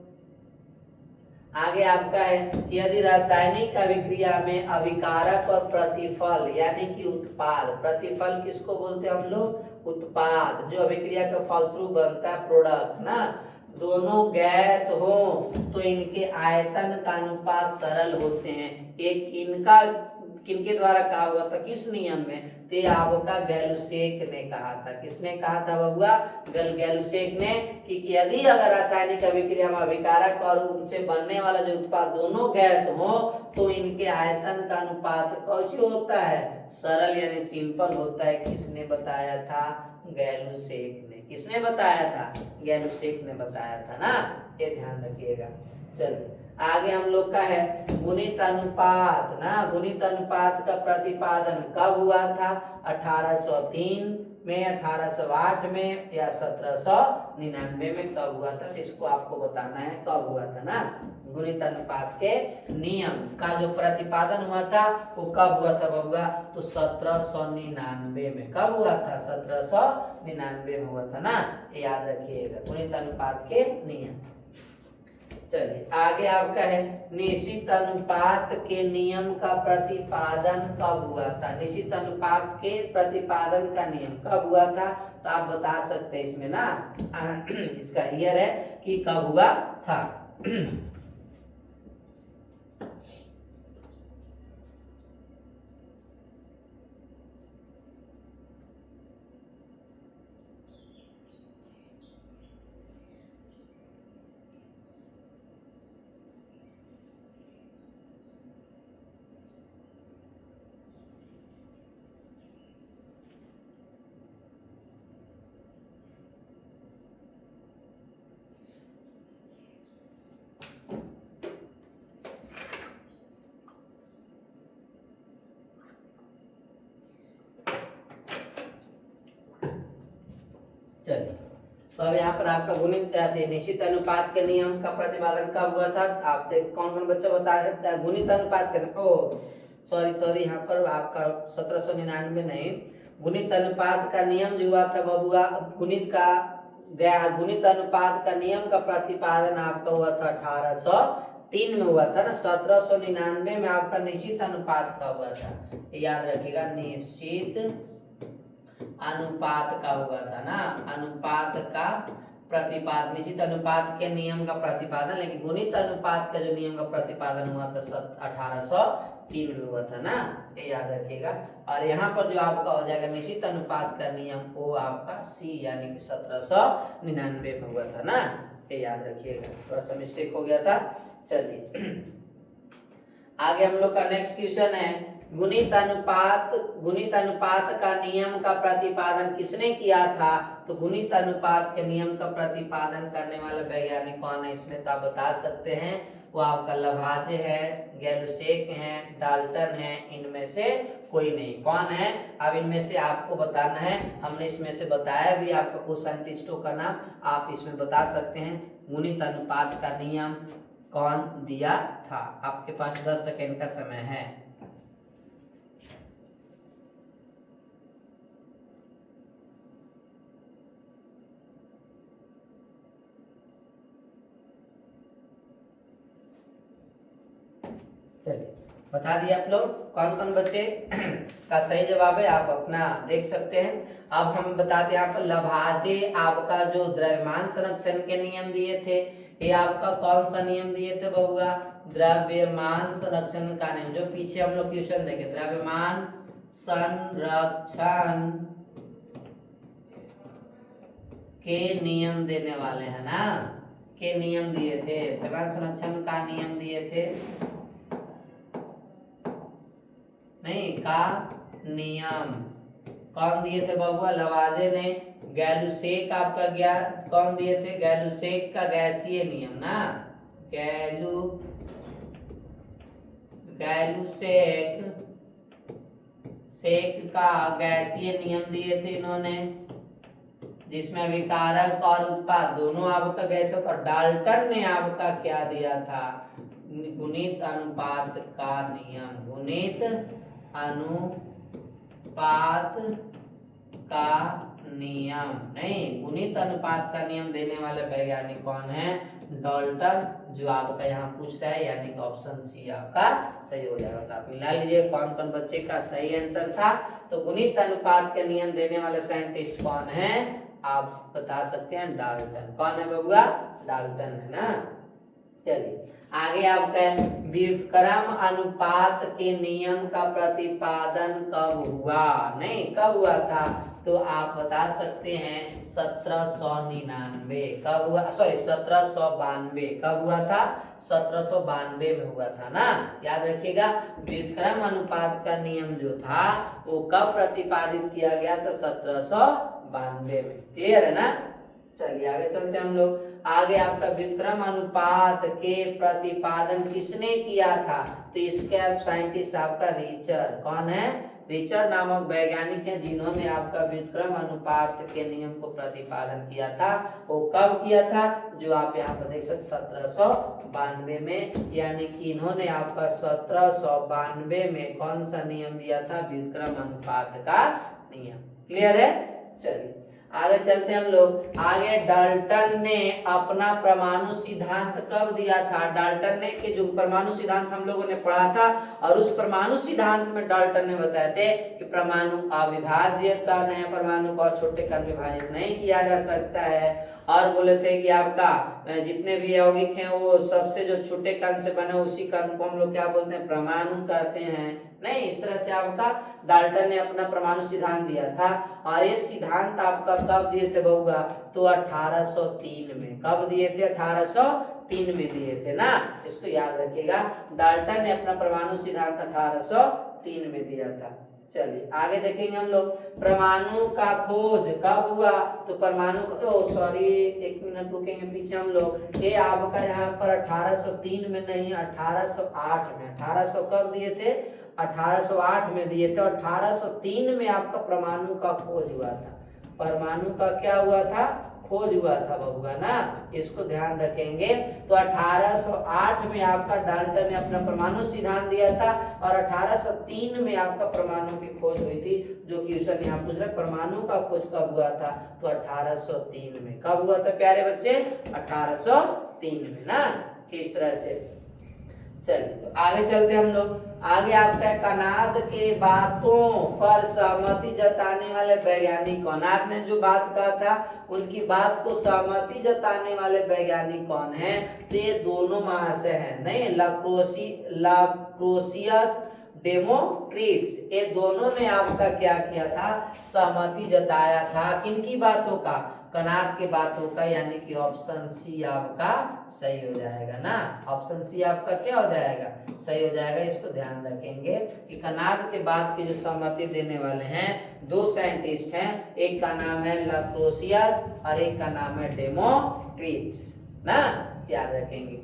आगे आपका है कि यदि रासायनिक अभिक्रिया में अभिकारक और प्रतिफल यानी कि उत्पाद, प्रतिफल किसको बोलते हैं हम लोग? उत्पाद, जो अभिक्रिया के फलस्वरूप बनता है प्रोडक्ट ना, दोनों गैस हो तो इनके आयतन का अनुपात सरल होते हैं। एक किनके द्वारा कहा हुआ था? किस नियम में? ते आपका गैलुसेक ने कहा था। किसने कहा था बबुआ? गैलुसेक ने, कि यदि अगर रासायनिक अभिक्रिया में अभिकारक और उनसे बनने वाला जो उत्पाद दोनों गैस हो तो इनके आयतन का अनुपात कैसे होता है? सरल यानी सिंपल होता है। किसने बताया था? गैलुसेक ने। किसने बताया था? गैलुसेक ने बताया था ना, ये ध्यान रखिएगा। चलिए आगे हम लोग का है गुणित अनुपात ना। गुणित अनुपात का प्रतिपादन कब हुआ था? 1803 में, 1808 में या 1799 में कब हुआ था, तो इसको आपको बताना है कब हुआ था ना। गुणित अनुपात के नियम का जो प्रतिपादन हुआ था वो कब हुआ था बबुआ, तो 1799 में। कब हुआ था, 1799 में हुआ था ना, याद रखिएगा, गुणित अनुपात के नियम। चलिए आगे आपका है निश्चित अनुपात के नियम का प्रतिपादन कब हुआ था। निश्चित अनुपात के प्रतिपादन का नियम कब हुआ था, तो आप बता सकते हैं इसमें ना इसका ईयर है कि कब हुआ था। चलिए तो अब यहाँ पर आपका गुणित निश्चित अनुपात के नियम का प्रतिपादन कब हुआ था, आप देख कौन कौन बच्चा बता सकता है। गुणित अनुपात के सॉरी यहाँ पर आपका 1799 नहीं, गुणित अनुपात का नियम जो हुआ था बबुआ, गुणित अनुपात का नियम का प्रतिपादन आपका हुआ था 1803 में हुआ था ना। 1799 में आपका निश्चित अनुपात का हुआ था, याद रखिएगा, निश्चित अनुपात का हुआ था ना। अनुपात का प्रतिपादन, निश्चित अनुपात के नियम का प्रतिपादन, लेकिन गुणित अनुपात का जो नियम का प्रतिपादन हुआ था 1803 में हुआ था ना, ये याद रखिएगा। और यहाँ पर जो आपका हो जाएगा निश्चित अनुपात का नियम, वो आपका सी यानी कि 1799 में हुआ था ना, ये याद रखिएगा, थोड़ा सा मिस्टेक हो गया था। चलिए आगे हम लोग का नेक्स्ट क्वेश्चन है गुणित अनुपात का नियम का प्रतिपादन किसने किया था, तो गुणित अनुपात के नियम का प्रतिपादन करने वाला वैज्ञानिक कौन है, इसमें तो आप बता सकते हैं, वो आपका लभाजे है, गैलुसेक है, डाल्टन है, इनमें से कोई नहीं। कौन है, अब इनमें से आपको बताना है। हमने इसमें से बताया भी आपको कुछ साइंटिस्टों का नाम, आप इसमें बता सकते हैं गुणित अनुपात का नियम कौन दिया था। आपके पास 10 सेकेंड का समय है। चलिए बता दिए आप लोग कौन कौन बच्चे का सही जवाब है, आप अपना देख सकते हैं। अब हम बताते हैं यहाँ पर लभाजे आपका जो द्रव्यमान संरक्षण के नियम दिए थे, ये आपका कौन सा नियम दिए थे बबुआ, द्रव्यमान संरक्षण का नियम, जो पीछे हम लोग क्वेश्चन देखे, द्रव्यमान संरक्षण के नियम देने वाले हैं ना, के नियम दिए थे, द्रव्यमान संरक्षण का नियम दिए थे, नहीं का नियम कौन दिए थे बबुआ, लवाजे ने। गैलुसेक आपका गया कौन दिए थे, गैलुसेक का गैसीय नियम ना, गैलुसेक का गैसीय नियम दिए थे इन्होंने, जिसमें विकारक और उत्पाद दोनों आपका गैस। और डाल्टन ने आपका क्या दिया था, गुणित अनुपात का नियम, गुणित अनुपात का नियम, नहीं गुणित अनुपात का नियम देने वाले वैज्ञानिक कौन है, डाल्टन, जो आपका यहाँ पूछ रहा है, यानी कि ऑप्शन सी आपका सही हो जाएगा। तो आप मिला लीजिए कौन कौन बच्चे का सही आंसर था। तो गुणित अनुपात के नियम देने वाले साइंटिस्ट कौन है, आप बता सकते हैं डाल्टन। कौन है बबुआ, डाल्टन है ना। चलिए आगे आपका व्युत्क्रम अनुपात के नियम का प्रतिपादन कब हुआ, नहीं कब हुआ था, तो आप बता सकते हैं 1799 कब हुआ, सॉरी 1792 कब हुआ था, 1792 में हुआ था ना, याद रखिएगा। व्युत्क्रम अनुपात का नियम जो था वो कब प्रतिपादित किया गया था, 1792 में। क्लियर है ना। चलिए आगे चलते हम लोग। आगे आपका व्युत्क्रम अनुपात के प्रतिपादन किसने किया था, तो इसके आप साइंटिस्ट आपका रीचर, कौन है, रिचर नामक वैज्ञानिक हैं जिन्होंने आपका व्युत्क्रम अनुपात के नियम को प्रतिपादन किया था। वो कब किया था? जो आप यहाँ पर देख सकते 1792 में, यानी कि इन्होंने आपका 1792 में कौन सा नियम दिया था? व्युत्क्रम अनुपात का नियम। क्लियर है? चलिए आगे चलते हैं हम लोग। आगे डाल्टन ने अपना परमाणु सिद्धांत कब दिया था? डाल्टन ने के जो परमाणु सिद्धांत हम लोगों ने पढ़ा था, और उस परमाणु सिद्धांत में डाल्टन ने बताए थे कि परमाणु अविभाज्य कण है, परमाणु को छोटे कण विभाजित नहीं किया जा सकता है। और बोले थे कि आपका जितने भी यौगिक हैं वो सबसे जो छोटे कण से बने उसी कण को हम लोग क्या बोलते हैं? परमाणु कहते हैं। नहीं, इस तरह से आपका डाल्टन ने अपना परमाणु सिद्धांत दिया था। और ये सिद्धांत आपका कब दिए थे बउआ? तो 1803 में। कब दिए थे? 1803 में दिए थे ना, इसको याद रखिएगा। डाल्टन ने अपना परमाणु सिद्धांत 1803 में दिया था। चलिए आगे देखेंगे हम लोग। परमाणु का खोज कब हुआ? तो परमाणु सॉरी, एक मिनट रुकेंगे पीछे हम लोग। ये आपका यहाँ पर 1803 में नहीं, 1808 में। 1800 कब दिए थे? 1808 में दिए थे। और 1803 में आपका परमाणु का खोज हुआ था। परमाणु का क्या हुआ था? खोज हुआ था बबुआ ना, इसको ध्यान रखेंगे। तो 1808 में आपका डाल्टन ने अपना परमाणु सिद्धांत दिया था, और 1803 में आपका परमाणु की खोज हुई थी। जो कि क्वेश्चन यहाँ पूछ रहे, परमाणु का खोज कब हुआ था? तो 1803 में। कब हुआ था प्यारे बच्चे? 1803 में ना, इस तरह से। चलिए तो आगे चलते हम लोग। आगे आपका कनाद के बातों पर सहमति जताने वाले वैज्ञानिक, कनाद ने जो बात कहा था उनकी बात को सहमति जताने वाले वैज्ञानिक कौन है? तो ये दोनों महाशय हैं। नहीं, लाक्रोसियस डेमोक्रिट्स, ये दोनों ने आपका क्या किया था? सहमति जताया था। किनकी बातों का? कनाद के बातों का, यानी कि ऑप्शन सी आपका सही हो जाएगा ना। ऑप्शन सी आपका क्या हो जाएगा? सही हो जाएगा। इसको ध्यान रखेंगे कि कनाद के बाद की जो सहमति देने वाले हैं दो साइंटिस्ट हैं, एक का नाम है लाक्रोसियस और एक का नाम है डेमोक्रिट्स ना, याद रखेंगे।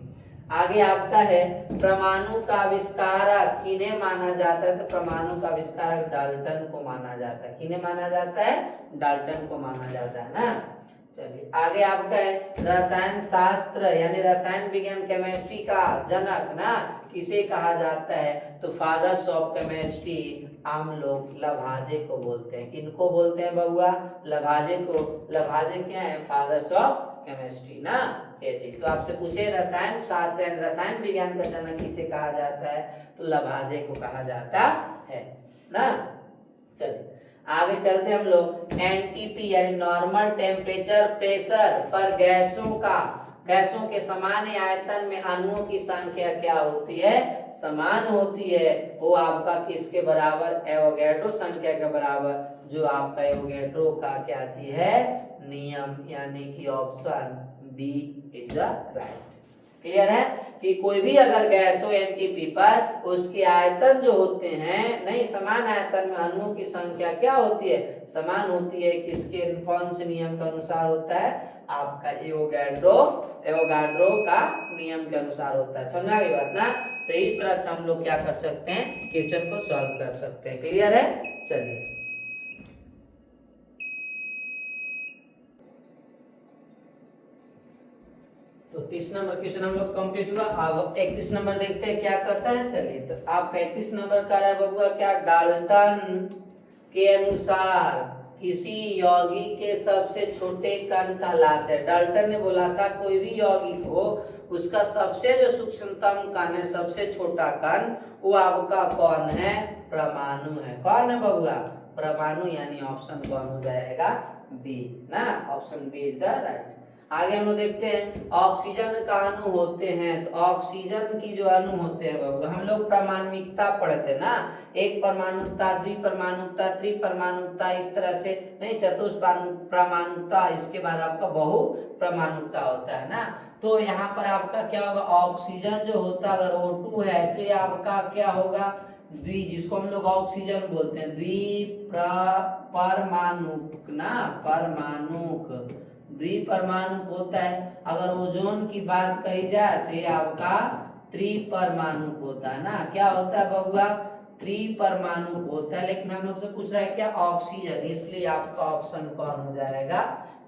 आगे आपका है परमाणु का आविष्कारक किन्हें माना जाता है? तो परमाणु का आविष्कारक डाल्टन को माना जाता है। किन्हें माना जाता है? डाल्टन को माना जाता है ना। चलिए आगे आपका है रसायन शास्त्र यानी रसायन विज्ञान केमिस्ट्री का जनक ना किसे कहा जाता है? तो फादर्स ऑफ केमिस्ट्री हम लोग लभाजे को बोलते हैं। किनको बोलते हैं बबुआ? लभाजे को। लभाजे क्या है? फादर्स ऑफ केमिस्ट्री ना। ये ठीक। तो आपसे पूछे रसायन शास्त्र यानी रसायन विज्ञान का जनक किसे कहा जाता है? तो लभाजे को कहा जाता है ना। चलिए आगे चलते हम लोग। एनटीपी यानी नॉर्मल टेम्परेचर प्रेशर पर गैसों के समान आयतन में अणुओं की संख्या क्या होती है? समान होती है। वो आपका किसके बराबर? एवोगैड्रो संख्या के बराबर। जो आपका एवोगैड्रो का क्या चीज है? नियम, यानी कि option B is the right. Clear है कि कोई भी अगर गैस हो एनटीपी पर, उसके आयतन जो होते हैं, नहीं समान आयतन में अणुओं की संख्या क्या होती है? समान होती है। किसके, कौन से नियम के अनुसार होता है? आपका एवोगैड्रो का नियम के अनुसार होता है। समझा गई बात ना। तो इस तरह से हम लोग क्या कर सकते हैं? क्वेश्चन को सॉल्व कर सकते हैं। क्लियर है? चलिए तो 30 नंबर क्वेश्चन हम लोग कंप्लीट हुआ। अब 31 नंबर देखते हैं क्या करता है। चलिए तो आपका 31 नंबर का है बबुआ क्या? डाल्टन के अनुसार किसी यौगिक के सबसे छोटे कण कहलाते हैं। डाल्टन ने बोला था कोई भी यौगिक हो उसका सबसे जो सूक्ष्मतम कण है, सबसे छोटा कण, वो आपका कौन है? परमाणु है। कौन है बबुआ? परमाणु, यानी ऑप्शन कौन हो जाएगा? बी ना। Option B is the right. आगे हम लोग देखते हैं ऑक्सीजन का अणु होते हैं। तो ऑक्सीजन की जो अणु होते हैं बाबू, हम लोग परमाणुकता पढ़ते हैं ना। एक परमाणुकता, द्विपरमाणुकता, त्रिपरमाणुकता, इस तरह से नहीं, चतुष्परमाणुकता, इसके बाद आपका बहु परमाणुकता होता है ना। तो यहाँ पर आपका क्या होगा? ऑक्सीजन जो होता है अगर O2 है तो ये आपका क्या होगा? जिसको हम लोग ऑक्सीजन बोलते हैं द्विपरमाणुक ना, परमाणुक द्विपरमाणुक होता है। अगर ओजोन की बात कही जाए तो ये आपका त्रिपरमाणुक होता है ना। क्या होता है बबुआ? त्रिपरमाणु होता है, लेकिन हम लोग से पूछ रहा है क्या, ऑक्सीजन, इसलिए आपका ऑप्शन कौन हो जाएगा,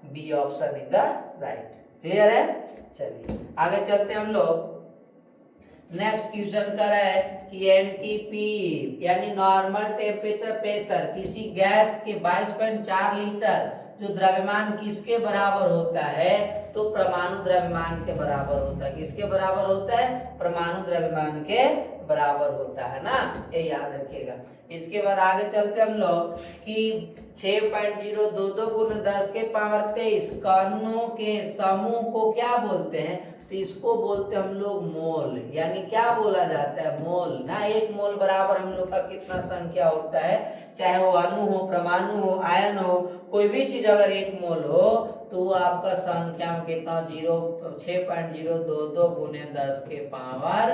B option is the right. Clear है? चलिए आगे चलते हैं हम लोग। नेक्स्ट क्वेश्चन कर रहा है कि एनटीपी यानी नॉर्मल टेम्परेचर प्रेशर किसी गैस के 22.4 लीटर जो द्रव्यमान किसके बराबर होता है, तो परमाणु द्रव्यमान के बराबर होता है। किसके बराबर होता है, परमाणु द्रव्यमान के बराबर होता है ना, ये याद रखिएगा। इसके बाद आगे चलते हम लोग कि 6.022 गुना 10 के पावर 23 कणों के समूह को क्या बोलते हैं, तो इसको बोलते हैं हम लोग मोल, यानी क्या बोला जाता है, मोल ना। एक मोल बराबर हम लोग का कितना संख्या होता है, चाहे वो अणु हो, परमाणु हो, आयन हो, कोई भी चीज अगर एक मोल हो तो वो आपका संख्या में कितना 6.022 गुने 10 के पावर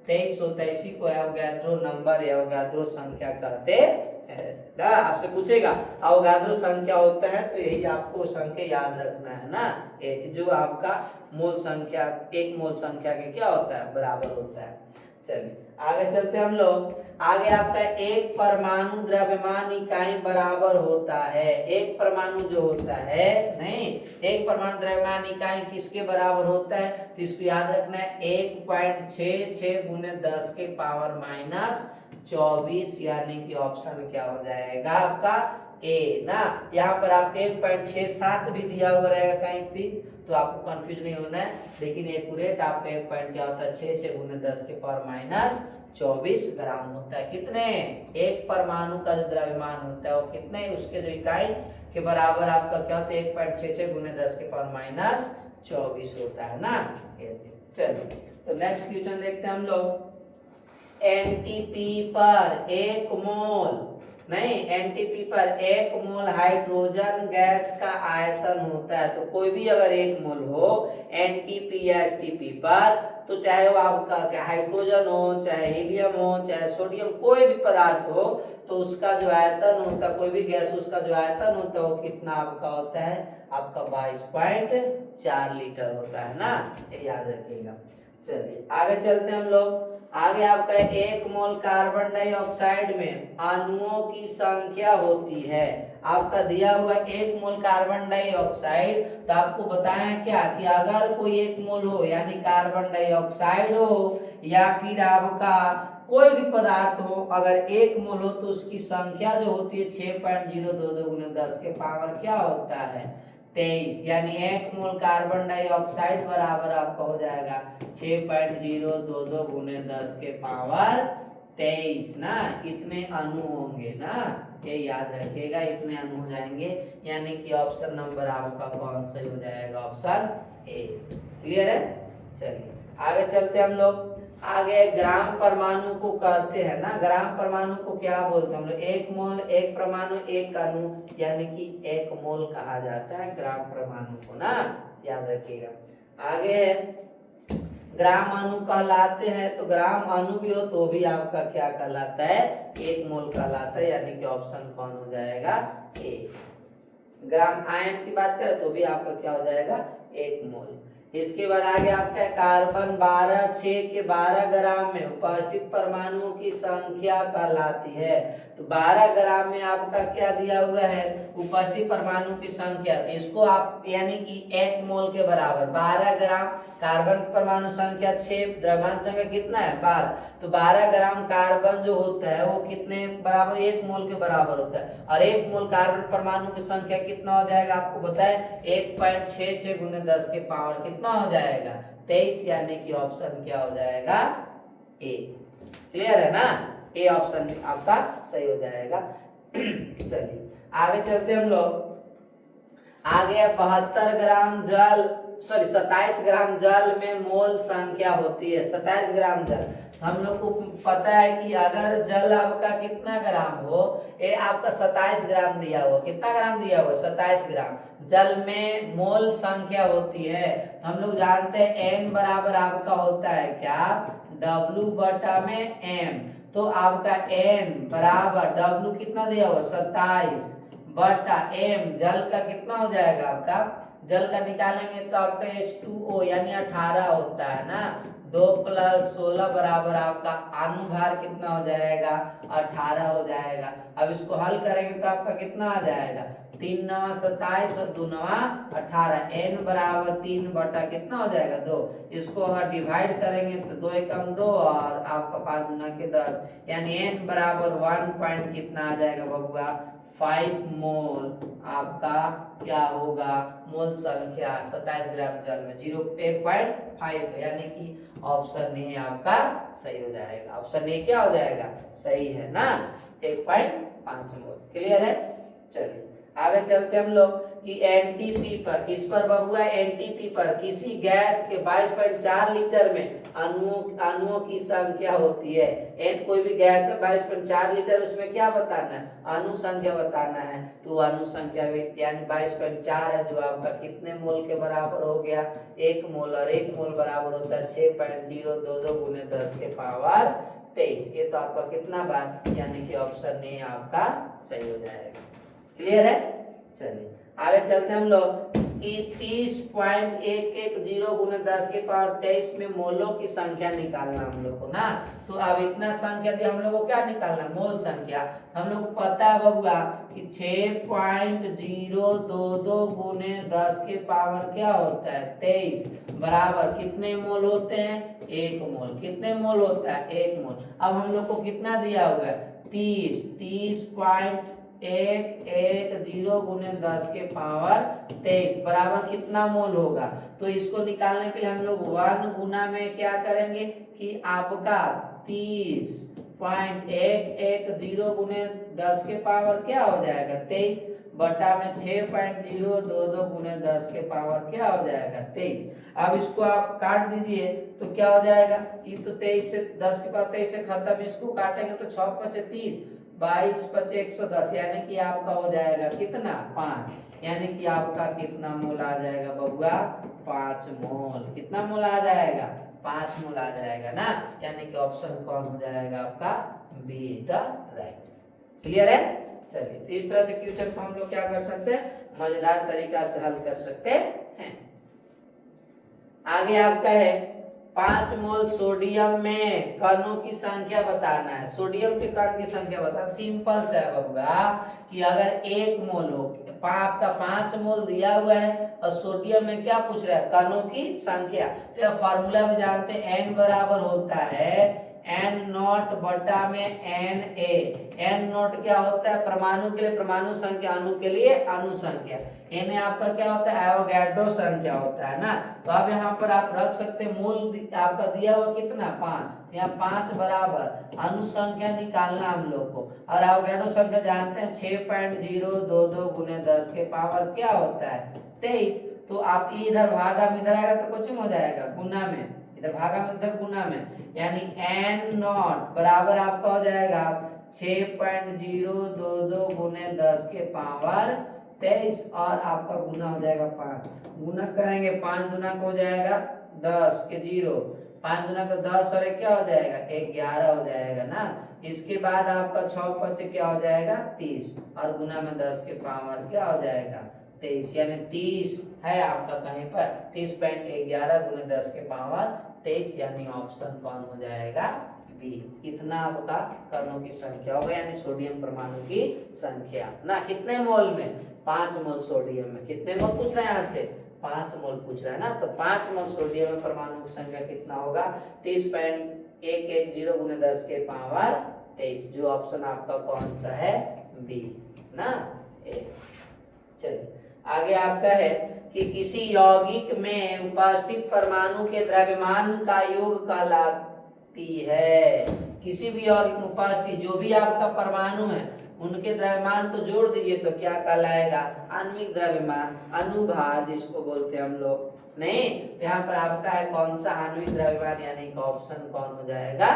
23 होता है। इसी को अवोगाद्रो नंबर या अवोगाद्रो संख्या कहते हैं। आपसे पूछेगा अवोगाद्रो संख्या होता है तो यही आपको संख्या याद रखना है ना, ये जो आपका मोल संख्या एक मोल संख्या के क्या होता है, बराबर होता है। चलिए आगे चलते हम लोग। आगे आपका एक परमाणु द्रव्यमान इकाई बराबर होता है, एक परमाणु जो होता है, नहीं, एक परमाणु द्रव्यमान इकाई किसके बराबर होता है, तो इसको याद रखना है 1.66 गुने 10 के पावर माइनस 24, यानी कि ऑप्शन क्या हो जाएगा आपका ए ना। यहाँ पर आपके 1.67 भी दिया हुआ रहेगा कहीं भी, तो आपको कंफ्यूज नहीं होना है, लेकिन एक्यूरेट आपका 1 पॉइंट क्या होता है 6 गुने 10 के पावर माइनस 24 ग्राम होता है। कितने, एक परमाणु का जो द्रव्यमान होता है वो कितने, उसके जो इकाई के बराबर आपका क्या होता है 1.66 गुने 10 के पावर माइनस 24 होता है ना। चलिए तो नेक्स्ट क्वेश्चन देखते हैं हम लोग। एनटीपी पर एक मोल, नहीं, एनटीपी पर एक मोल हाइड्रोजन गैस का आयतन होता है। तो कोई भी अगर एक मोल हो एनटीपी या एसटीपी पर, तो चाहे वो आपका क्या हाइड्रोजन हो, चाहे हीलियम हो, चाहे सोडियम, कोई भी पदार्थ हो, तो उसका जो आयतन होता है, कोई भी गैस उसका जो आयतन होता है वो कितना आपका होता है, आपका 22.4 लीटर होता है ना, ये याद रखिएगा। चलिए आगे चलते हैं हम लोग। आगे आपका एक मोल कार्बन डाइऑक्साइड में अणुओं की संख्या होती है। आपका दिया हुआ एक मोल कार्बन डाइऑक्साइड, तो आपको बताया क्या कि अगर कोई एक मोल हो यानी कार्बन डाइऑक्साइड हो या फिर आपका कोई भी पदार्थ हो, अगर एक मोल हो तो उसकी संख्या जो होती है 6.022 गुने 10 के पावर क्या होता है 23, यानी एक मोल कार्बन डाइऑक्साइड बराबर आपका हो जाएगा 6.022 गुने 10 के पावर 23 ना। इतने अणु होंगे ना, ये याद रखिएगा, इतने अणु हो जाएंगे, यानी कि ऑप्शन नंबर आपका कौन सही हो जाएगा, ऑप्शन ए। क्लियर है? चलिए आगे चलते हम लोग। आगे ग्राम परमाणु को कहते हैं ना, ग्राम परमाणु को क्या बोलते हैं हम लोग, एक मोल एक परमाणु एक अणु, यानी कि एक मोल कहा जाता है ग्राम परमाणु को ना, याद रखिएगा। आगे है ग्राम अणु कहलाते हैं, तो ग्राम अणु भी हो तो भी आपका क्या कहलाता है, एक मोल कहलाता है, यानी कि ऑप्शन कौन हो जाएगा, ए। ग्राम आयन की बात करें तो भी आपका क्या हो जाएगा, एक मोल। इसके बाद आगे आपका कार्बन 12 6 के 12 ग्राम में उपस्थित परमाणुओं की संख्या कहलाती है। तो 12 ग्राम में आपका क्या दिया हुआ है, उपस्थित परमाणु की संख्या, तो इसको आप यानी कि एक मोल के बराबर 12 ग्राम कार्बन परमाणु संख्या 6, द्रव्यमान संख्या कितना है 12, तो 12 ग्राम कार्बन जो होता है वो कितने बराबर, एक मोल के बराबर होता है। और एक मोल कार्बन परमाणु की संख्या कितना हो जाएगा, आपको बताए 1.66 गुने 10 के पावर कितना हो जाएगा 23, यानी कि ऑप्शन क्या हो जाएगा, ए। क्लियर है ना, ए ऑप्शन आपका सही हो जाएगा। चलिए आगे चलते हम लोग। आगे 72 ग्राम जल, सॉरी 27 ग्राम जल में मोल संख्या होती है, 27 ग्राम जल। हम लोग को पता है कि अगर जल आपका कितना ग्राम हो, ये आपका 27 ग्राम दिया हुआ, कितना ग्राम दिया हुआ 27 ग्राम जल में मोल संख्या होती है। हम लोग जानते हैं n बराबर आपका होता है क्या, W बटा में m, तो आपका n बराबर W कितना दिया हुआ 27 बटा m, जल का कितना हो जाएगा आपका, जल का निकालेंगे तो आपका H2O यानी 18 होता है ना, 2 + 16 बराबर आपका अनुभार कितना हो जाएगा 18 हो जाएगा। अब इसको हल करेंगे तो आपका कितना आ जाएगा 3 × 9 = 27 और 2 × 9 = 18। n बराबर 3 बटा कितना हो जाएगा 2। इसको अगर डिवाइड करेंगे तो 2 × 2 और आपका 5 × 10 यानी n बराबर 1 पॉइंट कितना आ जाएगा बबुआ 5 मोल आपका क्या होगा मोल संख्या 27 ग्राम जल में 1.5 यानी कि ऑप्शन ए आपका सही हो जाएगा। ऑप्शन ए क्या हो जाएगा सही है ना 1.5 मोल। क्लियर है। चलिए आगे चलते हम लोग कि एनटीपी पर किस पर बबुआ एनटीपी पर किसी गैस के 22.4 लीटर में अणुओं की संख्या होती है। एन कोई भी गैस है 22.4 लीटर उसमें क्या बताना है अणु संख्या बताना है। तो अणु संख्या यानी 22.4 है जो आपका कितने मोल के बराबर हो गया 1 मोल और 1 मोल बराबर होता है 6.022 × 10 के पावर 23। ये तो आपका कितना बार यानी कि ऑप्शन ए आपका सही हो जाएगा। क्लियर है। चलिए आगे चलते हम लोग कि 30.110 × 10 के पावर 23 में मोलों की संख्या निकालना हम लोग को ना। तो अब इतना संख्या दिया हम लोग को क्या निकालना मोल संख्या। हम लोग को पता है बबुआ कि 6.022 × 10 के पावर क्या होता है 23 बराबर कितने मोल होते हैं 1 मोल। कितने मोल होता है 1 मोल। अब हम लोग को कितना दिया हुआ है 30.110 × 10 के पावर 23 बराबर कितना मोल होगा। तो इसको निकालने के लिए हम लोग 1 गुना में क्या करेंगे कि आपका 30.110 × 10 के पावर क्या हो जाएगा 23 बटा में 6.022 × 10 के पावर क्या हो जाएगा 23। अब इसको आप काट दीजिए तो क्या हो जाएगा ये तो 23 से 10 के पावर 23 से खत्म। इसको काटेंगे तो 6 × 5 = 30 22 × 5 = 110 यानी कि आपका हो जाएगा कितना 5 यानी कि आपका कितना मोल आ जाएगा बबुआ 5 मोल। कितना मोल आ जाएगा 5 मोल आ जाएगा ना। यानी कि ऑप्शन कौन हो जाएगा आपका बी द राइट। क्लियर है। चलिए तो इस तरह से क्वेश्चन को हम लोग क्या कर सकते हैं मजेदार तरीका से हल कर सकते हैं। आगे आपका है 5 मोल सोडियम में कणों की संख्या बताना है। सोडियम के कण की संख्या बताना सिंपल सा है बबुआ कि अगर 1 मोल हो आपका 5 मोल दिया हुआ है और सोडियम में क्या पूछ रहा है कणों की संख्या। तो फॉर्मूला में जानते हैं n बराबर होता है n0 बटा में Na। n0 क्या होता है परमाणु के लिए परमाणु संख्या अणु के लिए अणु संख्या। Na आपका क्या होता है एवोगैड्रो संख्या होता है ना। तो अब यहाँ पर आप रख सकते हैं मोल आपका दिया हुआ कितना 5 यहाँ 5 बराबर अणु संख्या निकालना हम लोग को और एवोगैड्रो संख्या जानते हैं 6.022 × 10 के पावर क्या होता है 23। तो आप इधर भागा में इधर आएगा तो कुछ हो जाएगा गुना में इधर भागा में इधर गुना में यानी n0 बराबर आपका हो जाएगा 6.022 × 10 के पावर 23 और आपका गुना हो जाएगा 5 गुना करेंगे 5 दूना को हो जाएगा 10 के 0 5 दूना का 10 और क्या हो जाएगा 11 हो जाएगा ना। इसके बाद आपका 6 × 5 क्या हो जाएगा 30 और गुना में 10 के पावर क्या हो जाएगा 23 यानी 30 है आपका कहीं पर 30.11 × 10 के पावर 23 यानी ऑप्शन कौन हो जाएगा बी। कितना आपका कणों की संख्या होगा यानी सोडियम परमाणु की संख्या ना। कितने मोल में 5 मोल सोडियम में कितने मोल पूछ रहे हैं यहाँ से 5 मोल पूछ रहा है ना। तो 5 मोल सोडियम में परमाणु की संख्या कितना होगा 30.110 × 10 के पावर 23 जो ऑप्शन आपका कौन सा है बी ना ए। चलिए आगे आपका है कि किसी यौगिक में उपस्थित परमाणु के द्रव्यमान का योग कहलाती है। किसी भी यौगिक में उपस्थित जो भी आपका परमाणु है उनके द्रव्यमान को जोड़ दीजिए तो क्या कहलाएगा आणविक द्रव्यमान अनुभार जिसको बोलते हैं हम लोग नहीं। यहाँ पर आपका है कौन सा आणविक द्रव्यमान यानी कि ऑप्शन कौन हो जाएगा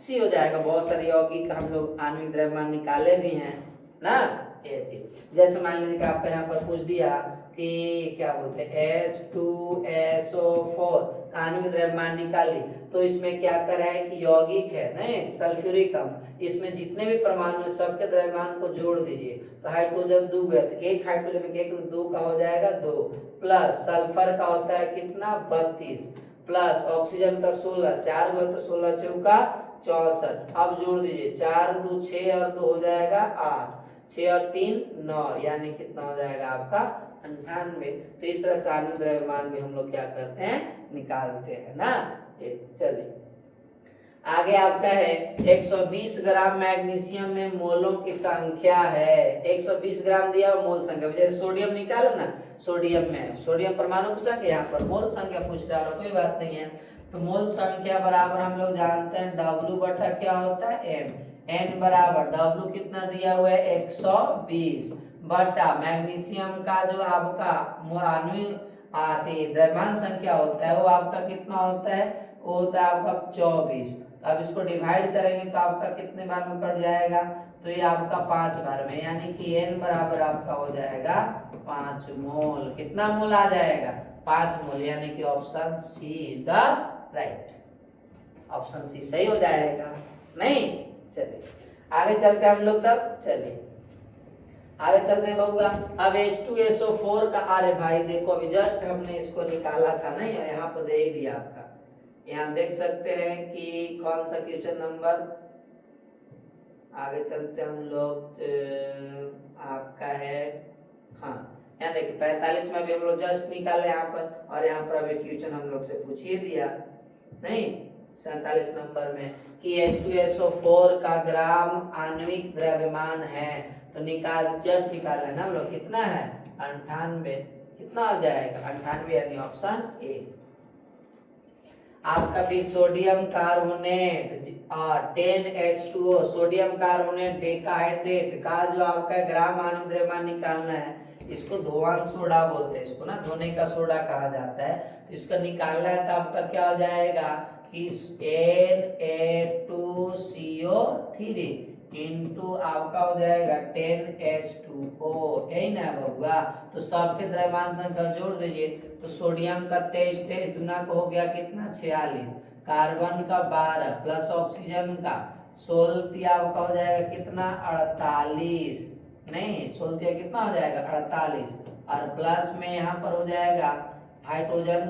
सी हो जाएगा। बहुत सारे यौगिक हम लोग आणविक द्रव्यमान निकाले भी हैं ना। जैसे मान लीजिए कि आपका यहाँ पर पूछ दिया कि क्या बोलते हैं H2SO4 आणविक द्रव्यमान निकाली तो इसमें क्या कर रहा है कि यौगिक है नहीं सल्फ्यूरिक अम्ल इसमें जितने भी परमाणु है सबके द्रव्यमान को जोड़ दीजिए तो हाइड्रोजन 2 है तो एक हाइड्रोजन एक 2 का हो जाएगा 2 प्लस सल्फर का होता है कितना 32 प्लस ऑक्सीजन का 16, 4 हुआ तो 16 चौका 64। अब जोड़ दीजिए 4 2 6 और 2 हो जाएगा 8, 6 और 3 9, यानी कितना हो जाएगा आपका 98। तो इस तरह से आणविक द्रव्यमान भी हम लोग क्या करते हैं, निकालते हैं ना। चलिए आगे आपका है 120 ग्राम मैग्नीशियम में मोलों की संख्या है। 120 ग्राम दिया मोल संख्या, जैसे सोडियम निकाला ना, सोडियम में सोडियम परमाणु की संख्या, यहाँ पर मोल संख्या पूछ रहा है, कोई बात नहीं है। तो मोल संख्या बराबर हम लोग जानते हैं W बटा क्या होता है M, N बराबर W कितना दिया हुआ है 120 बटा मैग्नीशियम का जो आपका आणविक द्रव्यमान संख्या होता है वो आपका कितना होता है, वो होता है आपका 24। अब इसको डिवाइड करेंगे तो आपका कितने बार में कट जाएगा, तो ये आपका 5 बार में, यानी कि N बराबर आपका हो जाएगा 5 मोल। कितना मोल आ जाएगा 5 मोल, यानी कि option C is the right, option C सही हो जाएगा नहीं। चलिए आगे चलते हम लोग तब, चलिए आगे चलते हैं बबुआ। अब H2SO4 का, अरे भाई देखो अभी जस्ट हमने इसको निकाला था नहीं, यहाँ पर दे ही दिया आपका, यहाँ देख सकते हैं कि कौन सा क्वेश्चन नंबर, आगे चलते हम लोग आपका है, हाँ यहाँ देखिए 45 में भी हम लोग जस्ट निकाले यहाँ पर, और यहाँ पर अभी क्वेश्चन हम लोग से पूछ ही दिया नहीं 47 नंबर में कि H2SO4 का ग्राम आणविक द्रव्यमान है, तो निकाल जस्ट निकाल है ना हम लोग, कितना है 98, कितना हो जाएगा 98, यानी ऑप्शन ए। आपका भी sodium carbonate 10H2O, sodium carbonate decahydrate का जो आपका ग्राम आणविक द्रव्यमान निकालना है, इसको धोवान सोडा बोलते हैं, इसको ना धोने का सोडा कहा जाता है। तो इसका निकालना है तो आपका क्या हो जाएगा कि Na2CO3 इंटू आपका हो जाएगा 10H2O, यही ना बबुआ। तो सबके द्रव्यमान संख्या जोड़ दीजिए, तो सोडियम का 23 23 दुना को हो गया कितना 46, कार्बन का 12 प्लस ऑक्सीजन का 16 आपका हो जाएगा कितना 48, नहीं 16 कितना हो जाएगा 48, और प्लस में यहाँ पर हो जाएगा हाइड्रोजन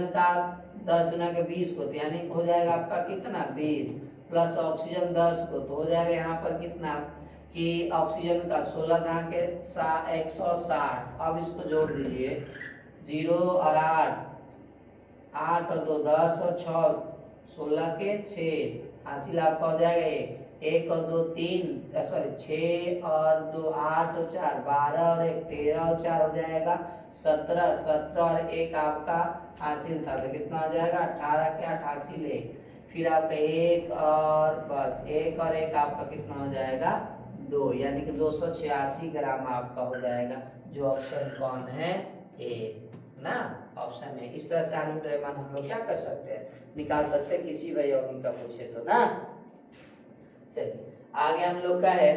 का 10 दुना के 20 को, यानी हो जाएगा आपका कितना 20 प्लस ऑक्सीजन 10 को, तो हो जाएगा यहाँ पर कितना कि ऑक्सीजन का 16 दुना के 160। अब इसको जोड़ दीजिए 0 और 8, 8 और 2 10 और 6 16 के 6, हासिल आपका हो जाएगा 1 और 2 3, सॉरी 6 और 2 8 और 4 12 और 1 13 और 4 हो जाएगा 17, 17 और 1 आपका हासिल था, तो कितना हो जाएगा 18 के 8 हासिल 1, फिर आपका 1 और बस 1 और 1 आपका कितना हो जाएगा 2, यानी कि 286 ग्राम आपका हो जाएगा, जो ऑप्शन कौन है ए ना, ऑप्शन है। इस तरह से आणविक द्रव्यमान हम लोग क्या कर सकते हैं, निकाल सकते हैं, किसी भी यौगिक का पूछे तो ना। चलिए आगे हम लोग का है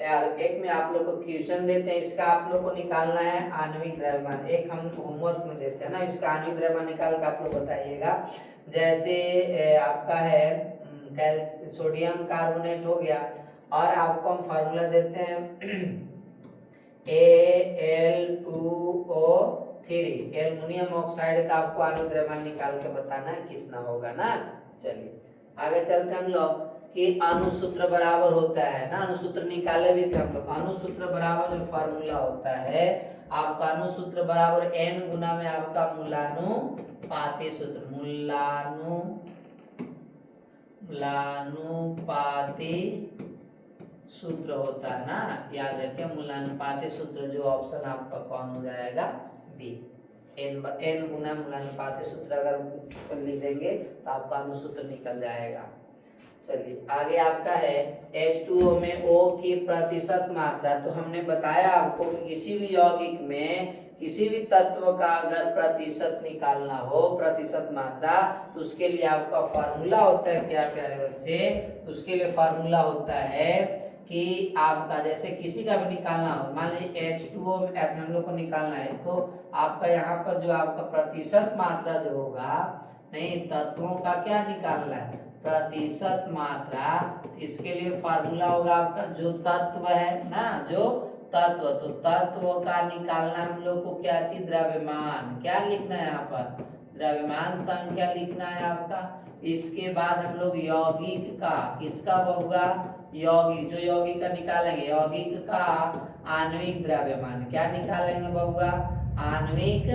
यार, एक में आप लोग को क्वेश्चन देते हैं, इसका आप लोग को निकालना है आणविक द्रव्यमान, एक हम होमवर्क में देते हैं ना, इसका आणविक द्रव्यमान निकाल कर आप लोग बताइएगा। जैसे आपका है सोडियम कार्बोनेट हो गया, और आपको हम फार्मूला देते हैं Al2O3, एल्युमिनियम ऑक्साइड का आपको आणविक द्रव्यमान निकाल के बताना है कितना होगा ना। चलिए आगे चलते हम लोग कि अणुसूत्र बराबर होता है ना, अणुसूत्र निकाले भी थे हम लोग। अणुसूत्र बराबर जो फार्मूला होता है आपका, अणुसूत्र बराबर N गुना में आपका मूलानुपाती सूत्र, मूलानुपाती सूत्र होता है ना, याद रखिए मूलानुपाती सूत्र, जो ऑप्शन आपका कौन हो जाएगा बी, N गुना मूलानुपाती सूत्र अगर लिख देंगे तो आपका अणुसूत्र निकल जाएगा। चलिए आगे आपका है H2O में O की प्रतिशत मात्रा, तो हमने बताया आपको कि किसी भी यौगिक में किसी भी तत्व का अगर प्रतिशत निकालना हो, प्रतिशत मात्रा, तो उसके लिए आपका फार्मूला होता है क्या प्यारे बच्चे, उसके लिए फार्मूला होता है कि आपका जैसे किसी का भी निकालना हो, मान लीजिए H2O में हम लोग को निकालना है, तो आपका यहाँ पर जो आपका प्रतिशत मात्रा जो होगा, नहीं तत्वों का क्या निकालना है, प्रतिशत मात्रा, इसके लिए फार्मूला होगा आपका जो तत्व है ना, जो तत्व, तो तत्व का निकालना हम लोग को क्या चीज, द्रव्यमान, क्या लिखना है यहाँ पर, द्रव्यमान संख्या लिखना है आपका। इसके बाद हम लोग यौगिक का, किसका होगा, यौगिक, जो यौगिक का निकालेंगे, यौगिक का आणविक द्रव्यमान, क्या निकालेंगे बबुआ, आणविक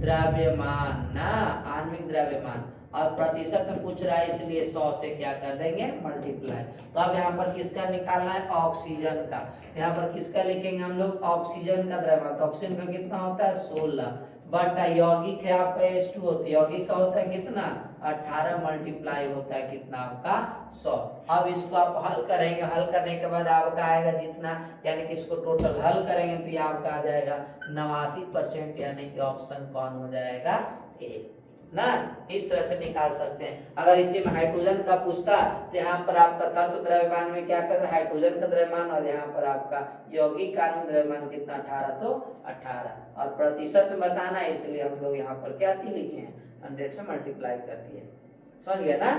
द्रव्यमान ना, आणविक द्रव्यमान, और प्रतिशत में पूछ रहा है इसलिए 100 से क्या कर देंगे, मल्टीप्लाई। तो अब यहाँ पर किसका निकालना है, ऑक्सीजन का, यहाँ पर किसका लिखेंगे हम लोग, ऑक्सीजन का द्रव्यमान, तो ऑक्सीजन का कितना होता है 16, बट यौगिक है आपका H2O, तो यौगिक का होता है कितना 18 मल्टीप्लाई होता है कितना आपका 100। अब इसको आप हल करेंगे, हल करने के बाद आपका आएगा जितना, यानी कि इसको टोटल हल करेंगे तो ये आपका आ जाएगा 89%, यानी कि ऑप्शन कौन हो जाएगा, ए ना। इस तरह से निकाल सकते हैं। अगर इसी में हाइड्रोजन का पूछता तो यहाँ पर आपका तत्व द्रव्यमान में क्या करता है, हाइड्रोजन का द्रव्यमान, और यहाँ पर आपका यौगिक का द्रव्यमान कितना 18, तो 18, और प्रतिशत में बताना है इसलिए हम लोग यहाँ पर क्या चीज लिखे हैं, 100 से मल्टीप्लाई कर दिए, समझ गया ना।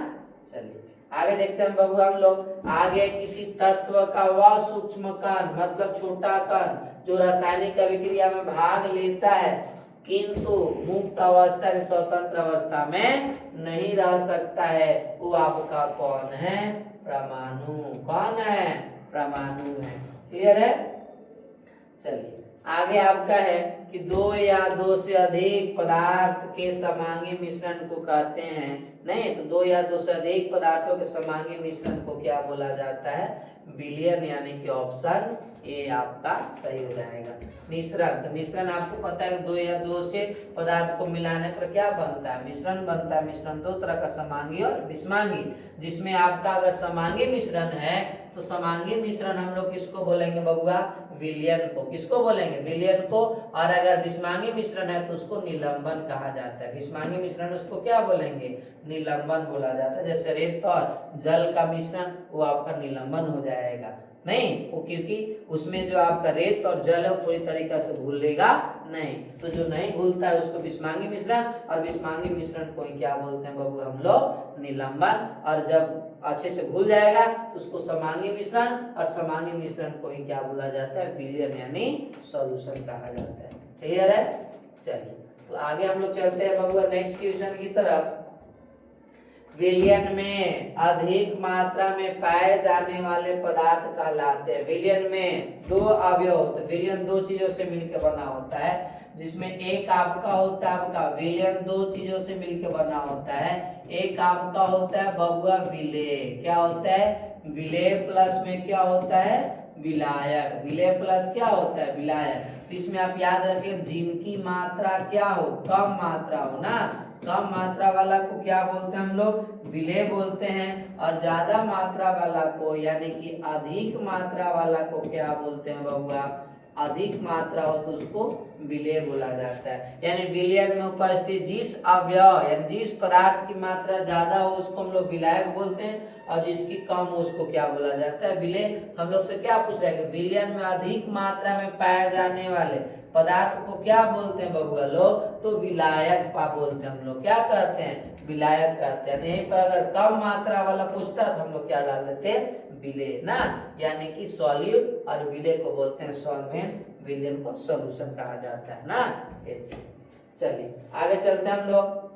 चलिए आगे देखते हैं बाबू हम लोग, आगे किसी तत्व का वह सूक्ष्म कण, मतलब छोटा कण जो रासायनिक अभिक्रिया में भाग लेता है किंतु मुक्त अवस्था में, स्वतंत्र अवस्था में नहीं रह सकता है, वो आपका कौन है, परमाणु, कौन है, परमाणु है। क्लियर है। चलिए आगे आपका है कि दो या दो से अधिक पदार्थ के समांगी मिश्रण को कहते हैं, नहीं तो दो या दो से अधिक पदार्थों के समांगी मिश्रण को क्या बोला जाता है, विलयन, यानी कि ऑप्शन ए आपका सही हो जाएगा। मिश्रण, तो मिश्रण आपको पता है दो या दो से पदार्थ को मिलाने पर क्या बनता है, मिश्रण बनता है। मिश्रण दो तरह का, समांगी और विषमांगी, जिसमें आपका अगर समांगी मिश्रण है तो समांगी मिश्रण हम लोग किसको बोलेंगे बबुआ, विलयन को, किसको बोलेंगे, विलयन को। और अगर विषमांगी मिश्रण है तो उसको निलंबन कहा जाता है, विषमांगी मिश्रण उसको क्या बोलेंगे, निलंबन बोला जाता है। जैसे रेत और जल का मिश्रण, वो आपका निलंबन हो जाएगा, नहीं वो, क्योंकि उसमें जो आपका रेत और जल है पूरी तरीका से घुलेगा नहीं, तो जो नहीं घुलता है उसको विषमांगी मिश्रण, और विषमांगी मिश्रण को क्या बोलते हैं बबू हम लोग, निलंबन। और जब अच्छे से घुल जाएगा तो उसको समांगी मिश्रण, और समांगी मिश्रण को ही क्या बोला जाता है, विलयन, यानी सॉल्यूशन कहा जाता है। क्लियर है। चलिए तो आगे हम लोग चलते हैं बबुआ नेक्स्ट क्वेश्चन की तरफ। विलयन में अधिक मात्रा में पाए जाने वाले पदार्थ कहलाते हैं। विलयन में दो अवयव होते हैं, विलयन दो चीजों से मिलकर बना होता है, जिसमें एक आपका होता है, आपका विलयन दो चीजों से मिलकर बना होता है। एक आपका होता है बबुआ विलेय, क्या होता है, विलेय प्लस में क्या होता है, विलायक, विलेय प्लस क्या होता है, विलायक। तो इसमें आप याद रखें जिनकी मात्रा क्या हो, कम मात्रा हो ना, कम मात्रा वाला को क्या बोलते हैं हम लोग, विलेय बोलते हैं, और ज्यादा मात्रा वाला को, यानी कि अधिक मात्रा वाला को क्या बोलते हैं बबुआ, अधिक मात्रा हो तो उसको विलेय बोला जाता है। यानी विलयन में उपस्थित जिस अवयव यानी जिस पदार्थ की मात्रा ज्यादा हो उसको हम लोग विलायक बोलते हैं, और जिसकी कम हो उसको क्या बोला जाता है, विलेय। हम लोग से क्या पूछ रहे हैं कि विलयन में अधिक मात्रा में पाए जाने वाले पदार्थ को क्या बोलते हैं बबुआ लोग, तो विलायक बोलते हैं हम लोग, क्या कहते हैं, विलायक कहते हैं। यहीं पर अगर कम मात्रा वाला पूछता तो हम लोग क्या डाल देते हैं, विलेय ना, यानी कि सॉल्यूट, और विलेय को बोलते हैं सॉल्वेंट, विलयन को सॉल्यूशन कहा जाता है ना। चलिए आगे चलते हैं हम लोग।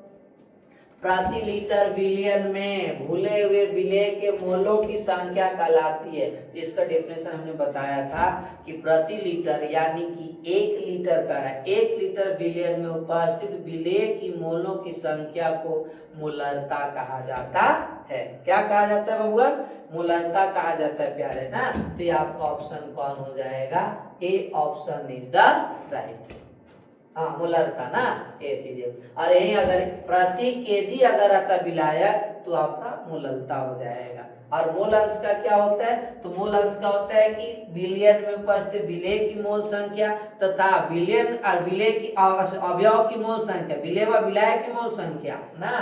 प्रति लीटर विलयन में घुले हुए विलेय के मोलों की संख्या कहलाती है। इसका डेफिनेशन हमने बताया था कि प्रति लीटर यानी कि 1 लीटर का है, 1 लीटर विलयन में उपस्थित विलेय की मोलों की संख्या को मोलरता कहा जाता है। क्या कहा जाता है बबुआ, मोलरता कहा जाता है प्यारे ना। तो ये आपका ऑप्शन कौन हो जाएगा, A option is the right. हाँ मोलरता ना, ये चीजें। और यही अगर प्रति केजी अगर आता विलायक तो आपका मोलरता हो जाएगा। और मोल अंश का क्या होता है, तो मोल अंश का होता है कि विलयन में उपस्थित विलेय की मोल संख्या तथा विलयन और विलेय की अवयव की मोल संख्या, विलेय व विलायक की मोल संख्या ना,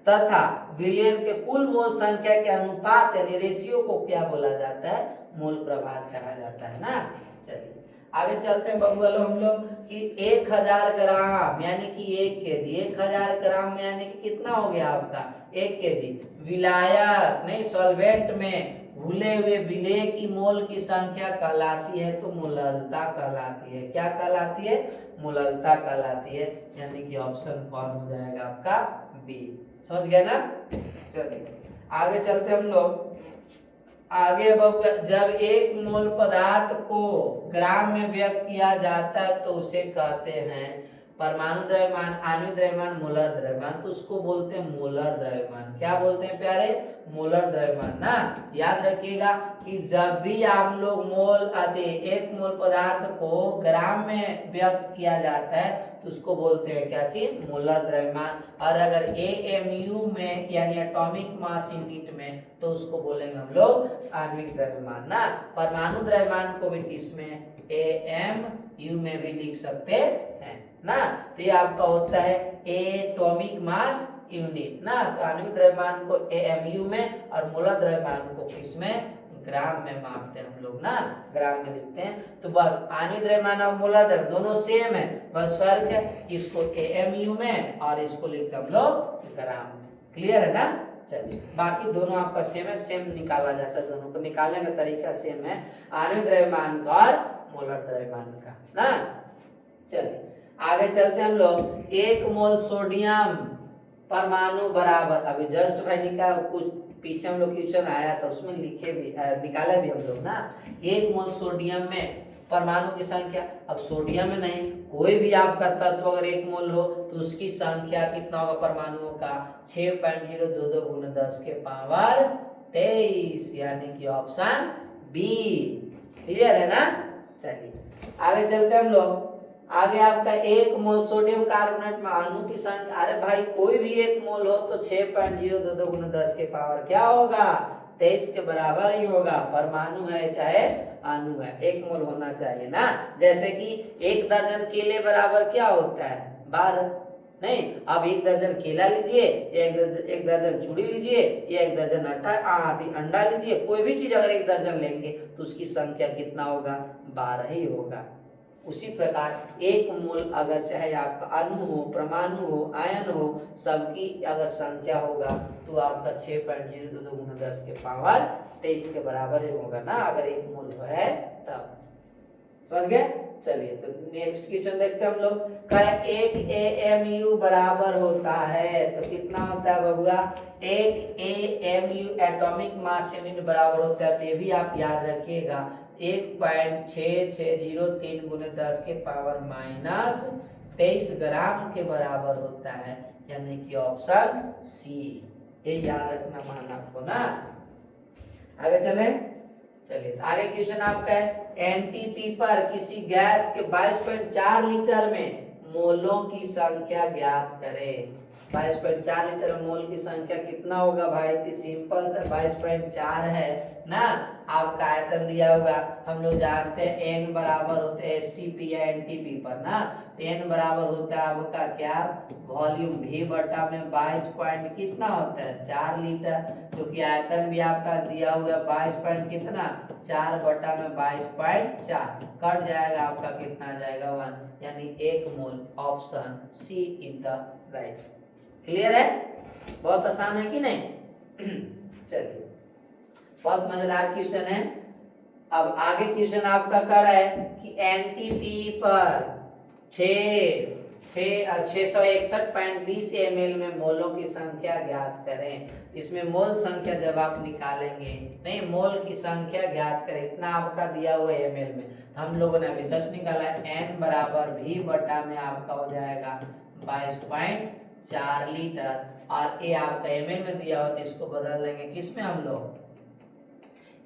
तथा विलयन के कुल मोल संख्या के अनुपात यानी रेशियो को क्या बोला जाता है, मोल प्रभाज कहा जाता है ना। चलिए आगे चलते हैं बबुआ लोग हम लोग कि 1000 ग्राम यानी कि 1 केजी, 1000 ग्राम यानी कि कितना हो गया आपका 1 केजी विलायक नहीं सॉल्वेंट में घुले हुए विलेय की मोल की संख्या कहलाती है, तो मोललता कहलाती है। क्या कहलाती है? मोललता कहलाती है, यानी कि ऑप्शन कौन हो जाएगा आपका बी। समझ गए ना? चलिए आगे चलते हम लोग। आगे अब जब 1 मोल पदार्थ को ग्राम में व्यक्त किया जाता है तो उसे कहते हैं परमाणु द्रव्यमान, आणविक द्रव्यमान, मोलर द्रव्यमान, तो उसको बोलते हैं मोलर द्रव्यमान। क्या बोलते हैं प्यारे? मोलर द्रव्यमान ना। याद रखिएगा कि जब भी आप लोग मोल आते 1 मोल पदार्थ को ग्राम में व्यक्त किया जाता है तो उसको बोलते हैं क्या चीज? मोलर द्रव्यमान। और अगर AMU में यानी एटॉमिक मास यूनिट में तो उसको बोलेंगे हम लोग आणविक द्रव्यमान ना। परमाणु द्रव्यमान को भी किसमें? AMU में भी लिख सकते हैं ना। तो ये आपका होता है एटॉमिक मास यूनिट ना। तो आणविक द्रव्यमान को AMU में और मोलर द्रव्यमान को किसमें? ग्राम में मापते हैं हम लोग ना, ग्राम में लिखते हैं। तो बस आणविक द्रव्यमान और मोलर द्रव्यमान दोनों सेम है, बस फर्क है इसको AMU में और इसको लिखते हम लोग ग्राम में। क्लियर है ना? चलिए बाकी दोनों आपका सेम है, सेम निकाला जाता है, दोनों को निकालने का तरीका सेम है, आणविक द्रव्यमान का और मोलर द्रव्यमान का ना। चलिए आगे चलते हैं हम लोग। 1 मोल सोडियम परमाणु बराबर, अभी जस्ट भाई निकाल कुछ पीछे हम लोग क्वेश्चन आया था उसमें लिखे भी निकाले भी हम लोग ना। 1 मोल सोडियम में परमाणु की संख्या, अब सोडियम में नहीं कोई भी आपका तत्व अगर 1 मोल हो तो उसकी संख्या कितना होगा परमाणुओं का? 6.022 × 10⁻23 यानी कि ऑप्शन बी। क्लियर है ना? चलिए आगे चलते हम लोग। आगे आपका 1 मोल सोडियम कार्बोनेट में अणु की संख्या, अरे भाई कोई भी 1 मोल हो तो 6.022 × 10⁻, क्या होगा? 23 के बराबर ही होगा। परमाणु है चाहे अणु है, 1 मोल होना चाहिए ना। जैसे कि 1 दर्जन केले बराबर क्या होता है? 12 नहीं। अब 1 दर्जन केला लीजिए, 1 दर्जन चूड़ी लीजिए, या 1 दर्जन अंडा लीजिए, कोई भी चीज अगर 1 दर्जन लेंगे तो उसकी संख्या कितना होगा? 12 ही होगा। उसी प्रकार 1 मोल अगर चाहे आपका अणु हो, परमाणु हो, आयन हो, सबकी अगर संख्या होगा तो आपका 6.022 × 10⁻23 के बराबर ही होगा ना, अगर 1 मोल है तब। समझ गए? चलिए तो नेक्स्ट क्वेश्चन देखते हैं हम लोग। कह 1 AMU बराबर होता है, तो कितना होता है बबुआ? 1 AMU एटॉमिक मास यूनिट बराबर होता है, तो ये भी आप याद रखिएगा 1.6603 × 10⁻23 ग्राम के बराबर होता है, यानी कि ऑप्शन सी। ये याद रखना मान आपको ना। आगे चले। चलिए आगे क्वेश्चन आपका है एनटीपी पर किसी गैस के 22.4 लीटर में मोलों की संख्या ज्ञात करें। 22.4 लीटर मोल की संख्या कितना होगा भाई? सिंपल सा 22.4 है ना। आपका आयतन दिया हुआ, हम लोग जानते हैं n बराबर होते हैं STP या NTP पर ना। n बराबर होता है आपका क्या? वॉल्यूम V बटा में 22 पॉइंट कितना होता है? 4 लीटर, क्योंकि आयतन भी आपका दिया हुआ 22 पॉइंट कितना? 4 बटा में 22.4 कट जाएगा आपका कितना जाएगा? 1, यानी 1 mole. Option C is the right. Clear है? बहुत आसान है कि नहीं? चलिए बहुत मजेदार क्वेश्चन है। अब आगे क्वेश्चन आपका कर रहा है कि एनटीपी पर 661.20 ml में मोलों की संख्या ज्ञात करें। इसमें मोल संख्या जब आप निकालेंगे, नहीं मोल की संख्या ज्ञात करें, इतना आपका दिया हुआ ml में, हम लोगों ने अभी जस्ट निकाला है n बराबर V बटा में आपका हो जाएगा 22.4 लीटर, और ये आपका ml में दिया हुआ, तो इसको बदल देंगे किसमें हम लोग?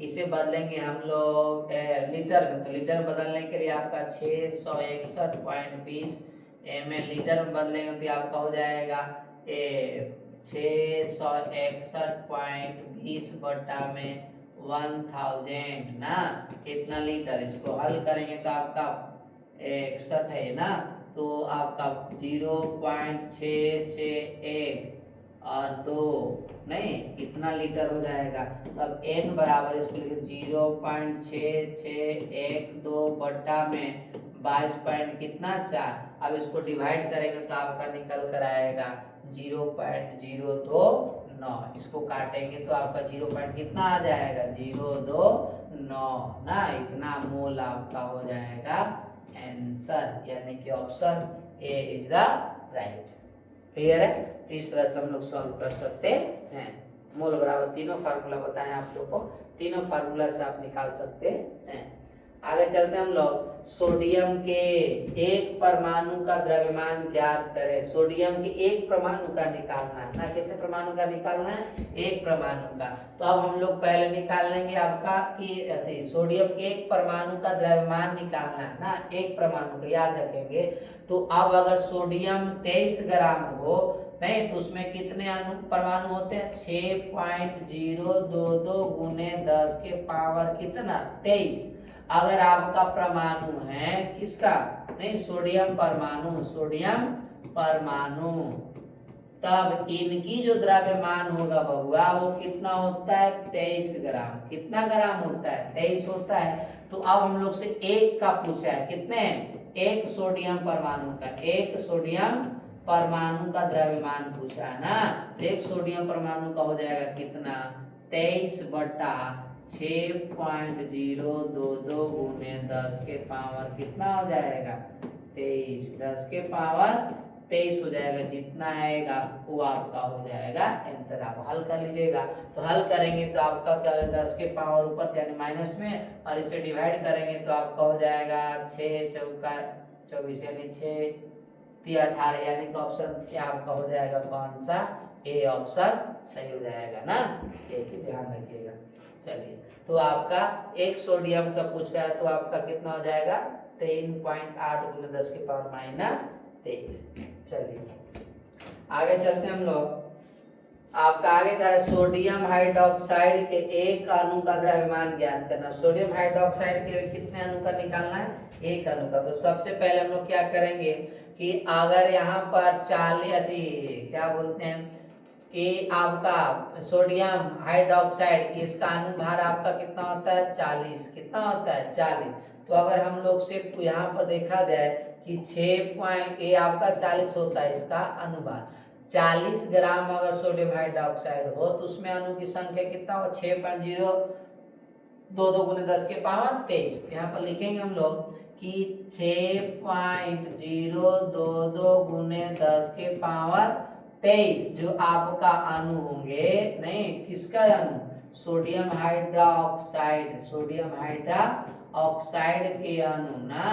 इसे बदलेंगे हम लोग लीटर में। तो लीटर में बदलने के लिए आपका 661.20 ml लीटर में बदलेंगे तो आपका हो जाएगा 661.20 बटा में 1000 ना, कितना लीटर? इसको हल करेंगे तो आपका 61 है ना, तो आपका 0.661 और 2 नहीं कितना लीटर हो जाएगा। तो अब n बराबर इसको लिखे 0.6612 बट्टा में 22 पॉइंट कितना 4। अब इसको डिवाइड करेंगे तो आपका निकल कर आएगा 0.029। इसको काटेंगे तो आपका 0 पॉइंट कितना आ जाएगा 029 ना, इतना मोल आपका हो जाएगा आंसर, यानी कि option A is the right. Clear है। तो इस तरह से हम लोग सॉल्व कर सकते हैं। मोल बराबर तीनों फार्मूला बताएं आप लोग को, तीनों फार्मूला से आप निकाल सकते हैं। आगे चलते हैं हम लोग। सोडियम के एक परमाणु का द्रव्यमान ज्ञात करें। सोडियम के एक परमाणु का निकालना है ना, कितने परमाणु का निकालना है, एक परमाणु का। तो अब हम लोग पहले निकाल लेंगे आपका कि सोडियम के एक परमाणु का द्रव्यमान निकालना है ना, एक परमाणु का याद रखेंगे। तो अब अगर सोडियम 23 ग्राम हो नहीं तो उसमें कितने परमाणु होते हैं 6.022 गुने 10 के पावर कितना 23। अगर आपका परमाणु है किसका नहीं सोडियम परमाणु, सोडियम परमाणु, तब इनकी जो द्रव्यमान होगा बबुआ वो कितना होता है 23 ग्राम। कितना ग्राम होता है 23 होता है। तो अब हम लोग से एक का पूछा है, कितने एक सोडियम परमाणु का, एक सोडियम परमाणु का द्रव्यमान पूछा है ना। तो एक सोडियम परमाणु का हो जाएगा कितना 23 बटा 6.022 गुने 10 के पावर कितना हो जाएगा 23, 10 के पावर 23 हो जाएगा। जितना आएगा वो आपका हो जाएगा आंसर। आप हल कर लीजिएगा। तो हल करेंगे तो आपका क्या होगा 10 के पावर ऊपर यानी माइनस में, और इसे डिवाइड करेंगे तो आपका हो जाएगा 6 चौका 24 यानी 6 3 18 यानी कि ऑप्शन क्या आपका हो जाएगा कौन सा ए ऑप्शन सही हो जाएगा ना। ये चीज ध्यान रखिएगा। चलिए तो आपका एक सोडियम का पूछ रहा है तो आपका कितना हो जाएगा 3.8 गुने 10 के पावर माइनस 23। चलिए आगे चलते हैं हम लोग। आपका आगे का है सोडियम हाइड्रोक्साइड के एक अणु का द्रव्यमान ज्ञात करना। सोडियम हाइड्रोक्साइड के कितने अणु का निकालना है एक अणु का। तो सबसे पहले हम लोग क्या करेंगे कि अगर यहाँ पर 40 क्या बोलते हैं कि आपका सोडियम हाइड्रोक्साइड इसका अनुभार आपका कितना होता है 40, कितना होता है 40। तो अगर हम लोग से यहाँ पर देखा जाए कि 6 ये आपका 40 होता है इसका अनुभार, 40 ग्राम अगर सोडियम हाइड्रोक्साइड हो तो उसमें अणु की संख्या कितना होगा 6.022 गुने 10 के पावर 23। यहाँ पर लिखेंगे हम लोग कि 6.022 गुने 10 के पावर 23 जो आपका अणु होंगे नहीं किसका अणु सोडियम हाइड्रोक्साइड, सोडियम हाइड्रोक्साइड के अणु ना,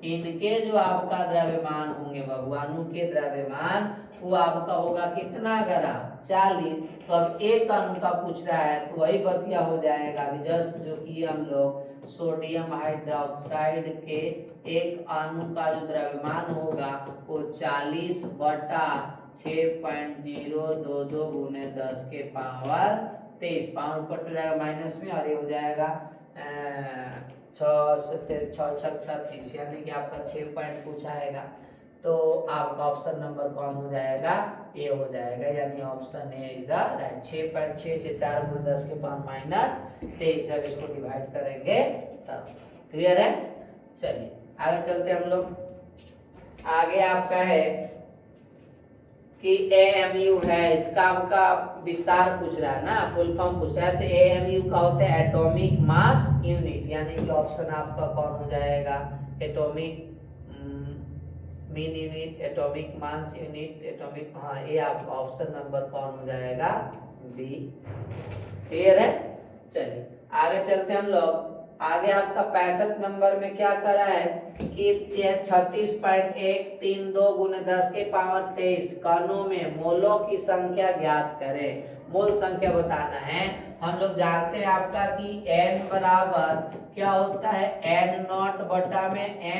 इनके जो आपका द्रव्यमान होंगे बाबू अणु के द्रव्यमान वो आपका होगा कितना ग्राम 40। तो अब एक अणु का पूछ रहा है तो वही बतिया हो जाएगा जस्ट जो कि हम लोग सोडियम हाइड्रोक्साइड के एक अणु का जो द्रव्यमान होगा वो 40 बटा 6.022 गुने 10 के पावर 23। पावर ऊपर चला जाएगा माइनस में और ये हो जाएगा 6 यानी कि आपका 6 पॉइंट पूछाएगा। तो आपका ऑप्शन नंबर कौन हो जाएगा ए हो जाएगा, यानी option A is the right. 6.6 4 गुने 10 के पावर माइनस 23 जब इसको डिवाइड करेंगे तब। क्लियर है। चलिए आगे चलते हम लोग। आगे आपका है कि AMU है, इसका आपका विस्तार पूछ रहा है ना, फुल फॉर्म पूछ रहा है। तो AMU का होता है एटॉमिक मास यूनिट, यानी कि ऑप्शन आपका कौन हो जाएगा atomic mean unit, atomic mass unit, atomic हाँ ये आपका ऑप्शन नंबर कौन हो जाएगा बी। क्लियर है। चलिए आगे चलते हम लोग। आगे आपका 65 नंबर में क्या करा है कि 36.132 गुने 10 के पावर 23 कणों में मोलों की संख्या ज्ञात करें। मोल संख्या बताना है। हम लोग जानते हैं आपका कि n बराबर क्या होता है n नॉट बटा में Na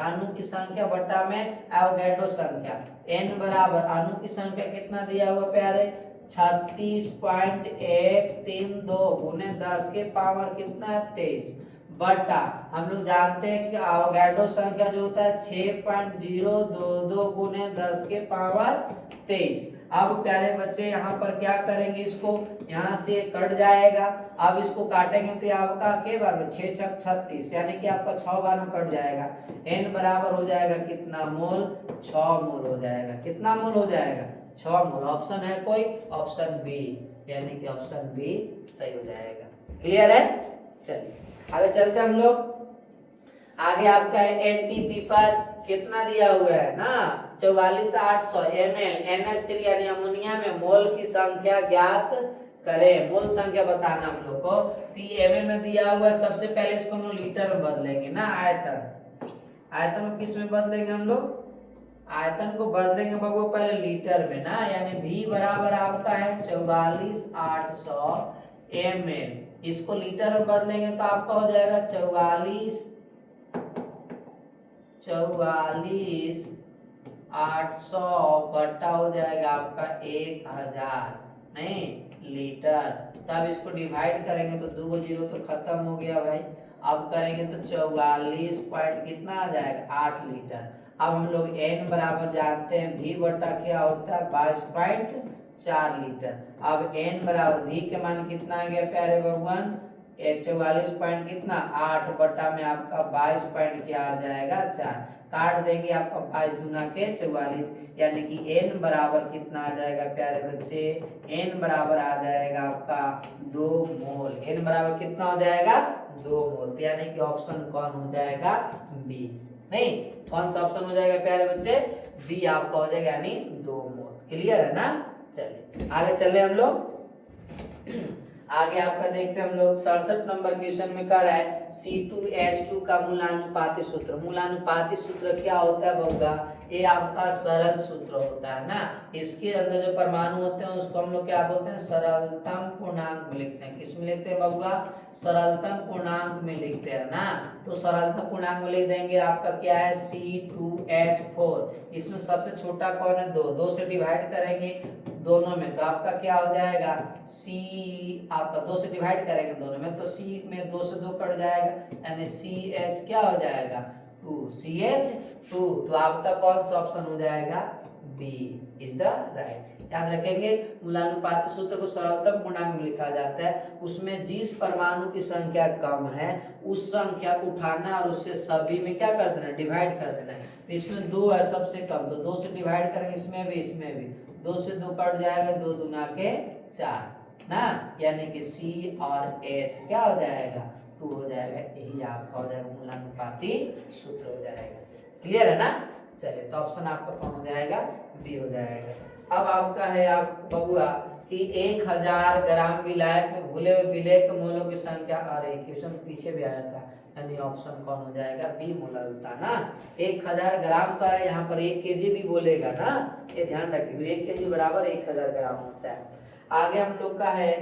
अणु की संख्या बटा में एवोगैड्रो संख्या। n बराबर अणु की संख्या कितना दिया हुआ प्यारे 36.132 गुने 10 के पावर कितना है 23 बटा हम लोग जानते हैं कि एवोगैड्रो संख्या जो होता है 6.022 गुने 10 के पावर 23। अब प्यारे बच्चे यहाँ पर क्या करेंगे, इसको यहाँ से कट जाएगा। अब इसको काटेंगे तो आपका के बार में 6 छक 36, यानी कि आपका 6 बार में कट जाएगा। n बराबर हो जाएगा कितना मोल, 6 मोल हो जाएगा। कितना मोल हो जाएगा, 6 मोल। ऑप्शन है कोई, ऑप्शन बी, यानी कि ऑप्शन बी सही हो जाएगा। क्लियर है। चलिए आगे चलते हम लोग। आगे आपका एनटीपी पर कितना दिया हुआ है ना, 44,800 ml NH3 यानी अमोनिया में मोल की संख्या ज्ञात करें। मोल संख्या बताना हम लोग को। ml में दिया हुआ है, सबसे पहले इसको हम लोग लीटर में बदलेंगे ना, आयतन को किस में बदलेंगे हम लोग, आयतन को बदलेंगे बाबू पहले लीटर में ना, यानी V बराबर आपका है 44,800 ml। इसको लीटर में बदलेंगे तो आपका हो जाएगा 44,800 बट्टा हो जाएगा आपका 1000 नहीं लीटर। तब इसको डिवाइड करेंगे तो 2 जीरो तो खत्म हो गया भाई। अब करेंगे तो 44 पॉइंट कितना आ जाएगा, 8 लीटर। अब हम लोग n बराबर जानते हैं, v बट्टा क्या होता है 22.4 लीटर। अब n बराबर v के मान कितना आ गया प्यारे भगवान, 44 पॉइंट कितना 8 बट्टा में आपका 22 पॉइंट क्या आ जाएगा 4। काट देंगे आपका 22 दूना के 44, यानी कि n बराबर कितना आ जाएगा प्यारे बच्चे, n बराबर आ जाएगा आपका 2 मोल। n बराबर कितना हो जाएगा 2 मोल, यानी कि ऑप्शन कौन हो जाएगा, बी। नहीं, कौन सा ऑप्शन हो जाएगा प्यारे बच्चे, बी आपका हो जाएगा, यानी 2 मोल। क्लियर है ना। चलिए आगे चले हम लोग। आगे आपका देखते हैं हम लोग 67 नंबर क्वेश्चन में कर रहा है C2H2 का मूलानुपाती सूत्र। मूलानुपाती सूत्र क्या होता है बबुआ, ये आपका सरल सूत्र होता है ना। इसके अंदर जो परमाणु होते हैं उसको हम लोग क्या बोलते हैं, सरलतम पूर्णांक में लिखते हैं। किस में लिखते हैं बबुआ, सरलतम पूर्णांक में लिखते हैं ना। तो सरलतम पूर्णांक में लिख देंगे आपका क्या है C2H4। इसमें सबसे छोटा कौन है, 2 से डिवाइड करेंगे दोनों में तो आपका क्या हो जाएगा, C आपका 2 से डिवाइड करेंगे दोनों में तो C में 2 से 2 कट जाएगा, यानी CH क्या हो जाएगा 2, CH2। तो आपका कौन सा ऑप्शन हो जाएगा, बी इज द राइट। याद रखेंगे मूलानुपाती सूत्र को सरलतम पूर्णांक में लिखा जाता है, उसमें जिस परमाणु की संख्या कम है उस संख्या को उठाना और उससे सभी में क्या कर देना, डिवाइड कर देना है। तो इसमें 2 है सबसे कम, तो 2 से डिवाइड करेंगे, इसमें भी इसमें भी 2 से 2 कट जाएगा, 2 दूना के 4 ना, यानी कि C और H क्या हो जाएगा 2 हो जाएगा। यही आपका हो जाएगा मूलानुपाती सूत्र हो जाएगा। क्लियर है ना। चलिए तो ऑप्शन आपका कौन हो जाएगा, बी हो जाएगा। अब आपका है आप बबुआ कि 1000 ग्राम विलायक में घुले हुए विलेय के मोलों की संख्या, अरे क्वेश्चन पीछे भी आया था, यानी ऑप्शन कौन हो जाएगा, बी मोललता ना। 1000 ग्राम का है, यहाँ पर 1 kg भी बोलेगा ना, ये ध्यान रखिए 1 kg बराबर 1000 ग्राम होता है। आगे हम लोग का है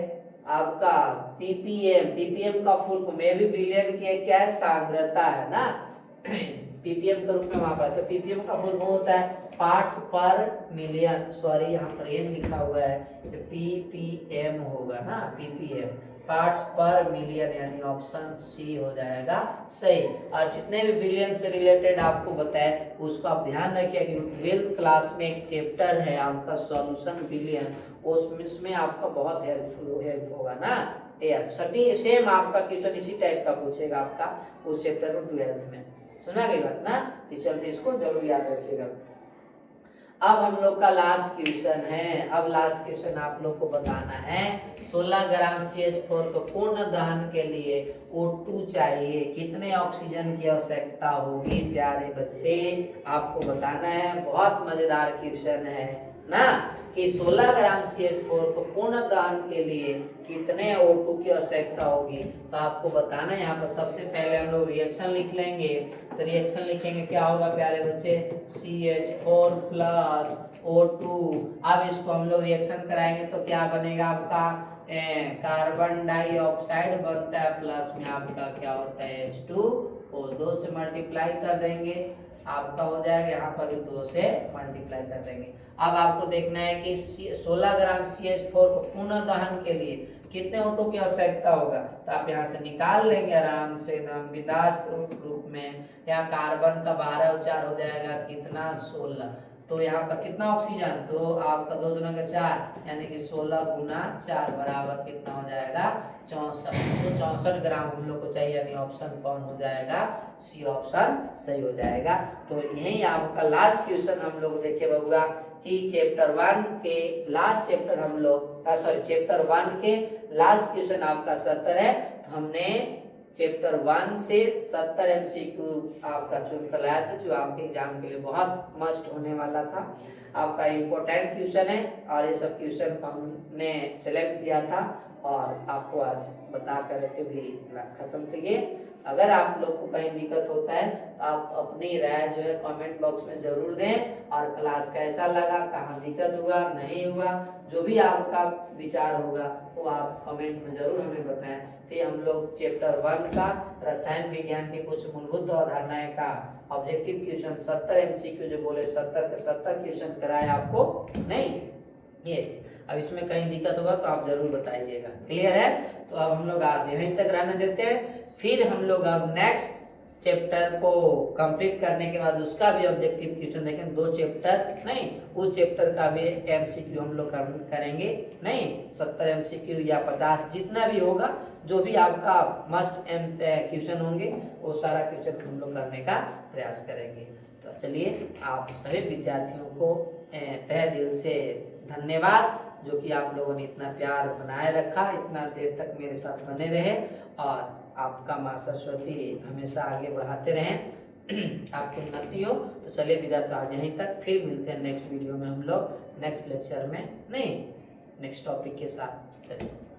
आपका ppm। ppm का फुल फॉर्म में भी विलेय की क्या है, सांद्रता है ना। ppm के रूप में वहां पर, तो ppm का फुल फॉर्म होता है पार्ट्स पर मिलियन, सॉरी यहाँ पर n लिखा हुआ है, तो ppm होगा ना, ppm पार्ट्स पर मिलियन, यानी ऑप्शन सी हो जाएगा सही। और जितने भी बिलियन से रिलेटेड आपको बताए उसको आप ध्यान रखिए कि 12th क्लास में एक चैप्टर है आपका सॉल्यूशन बिलियन, उसमें आपका बहुत हेल्प होगा ना। सेम आपका क्वेश्चन इसी टाइप का पूछेगा आपका उस चैप्टर को 12th में, सुना गई बात ना। तो चलते इसको जरूर याद रखिएगा। अब हम लोग का लास्ट क्वेश्चन है। अब लास्ट क्वेश्चन आप लोग को बताना है 16 ग्राम CH4 को पूर्ण दहन के लिए O2 चाहिए, कितने ऑक्सीजन की आवश्यकता होगी प्यारे बच्चे, आपको बताना है। बहुत मजेदार क्वेश्चन है ना कि 16 ग्राम CH4 को पूर्ण दहन के लिए कितने O2 की आवश्यकता होगी, तो आपको बताना है। यहाँ पर सबसे पहले हम लोग रिएक्शन लिख लेंगे, तो रिएक्शन लिखेंगे क्या होगा प्यारे बच्चे, CH4 प्लस O2। अब इसको हम लोग रिएक्शन कराएंगे तो क्या बनेगा आपका, कार्बन डाइऑक्साइड बनता है, प्लस में आपका क्या होता है H2O, 2 से मल्टीप्लाई कर देंगे आपका हो जाएगा, यहाँ पर भी 2 से मल्टीप्लाई कर देंगे। अब आपको देखना है कि 16 ग्राम CH4 को पूर्ण दहन के लिए कितने O2 की आवश्यकता होगा, तो आप यहाँ से निकाल लेंगे आराम से एकदम बिंदास रूप में। यहाँ कार्बन का 12 और 4 हो जाएगा कितना 16, तो यहाँ पर कितना ऑक्सीजन, तो आपका 2 दूना का 4 यानी कि 16 गुना 4 बराबर कितना हो जाएगा 64। तो 64 ग्राम हम लोग को चाहिए, यानी ऑप्शन कौन हो जाएगा, सी ऑप्शन सही हो जाएगा। तो यही आपका लास्ट क्वेश्चन हम लोग देखे बबुआ कि चैप्टर 1 के लास्ट चैप्टर हम लोग चैप्टर 1 के लास्ट क्वेश्चन आपका 70 है। तो हमने चैप्टर 1 से 70 MCQ आपका चुन कर लाया था, जो आपके एग्जाम के लिए बहुत मस्ट होने वाला था। आपका इम्पोर्टेंट क्वेश्चन है और ये सब क्वेश्चन को हमने सेलेक्ट किया था और आपको आज बता करके भी खत्म किए। अगर आप लोग को कहीं दिक्कत होता है तो आप अपनी राय जो है कमेंट बॉक्स में जरूर दें, और क्लास कैसा लगा, कहाँ दिक्कत हुआ नहीं हुआ, जो भी आपका विचार होगा वो आप कमेंट में जरूर हमें बताएं। तो हम लोग चैप्टर 1 का रसायन विज्ञान की कुछ मूलभूत अवधारणाएं का ऑब्जेक्टिव क्वेश्चन 70 MCQ जो बोले 70 के 70 क्वेश्चन कराए आपको नहीं। ये अब इसमें कहीं दिक्कत होगा तो आप जरूर बताइएगा। क्लियर है? तो अब हम लोग आज यहीं तक रहने देते हैं, फिर हम लोग अब नेक्स्ट चैप्टर को कंप्लीट करने के बाद उसका भी ऑब्जेक्टिव क्वेश्चन देखें। 2 चैप्टर नहीं, उस चैप्टर का भी MCQ हम लोग करेंगे नहीं, 70 MCQ या 50 जितना भी होगा, जो भी आपका मस्ट क्वेश्चन होंगे वो सारा क्वेश्चन हम लोग करने का प्रयास करेंगे। तो चलिए आप सभी विद्यार्थियों को तहे दिल से धन्यवाद, जो कि आप लोगों ने इतना प्यार बनाए रखा, इतना देर तक मेरे साथ बने रहे, और आपका माँ सरस्वती हमेशा आगे बढ़ाते रहें, आपकी उन्नति हो। तो चलिए विद्यार्थी आज यहीं तक, फिर मिलते हैं नेक्स्ट वीडियो में हम लोग नेक्स्ट लेक्चर में नहीं नेक्स्ट टॉपिक के साथ। चलिए।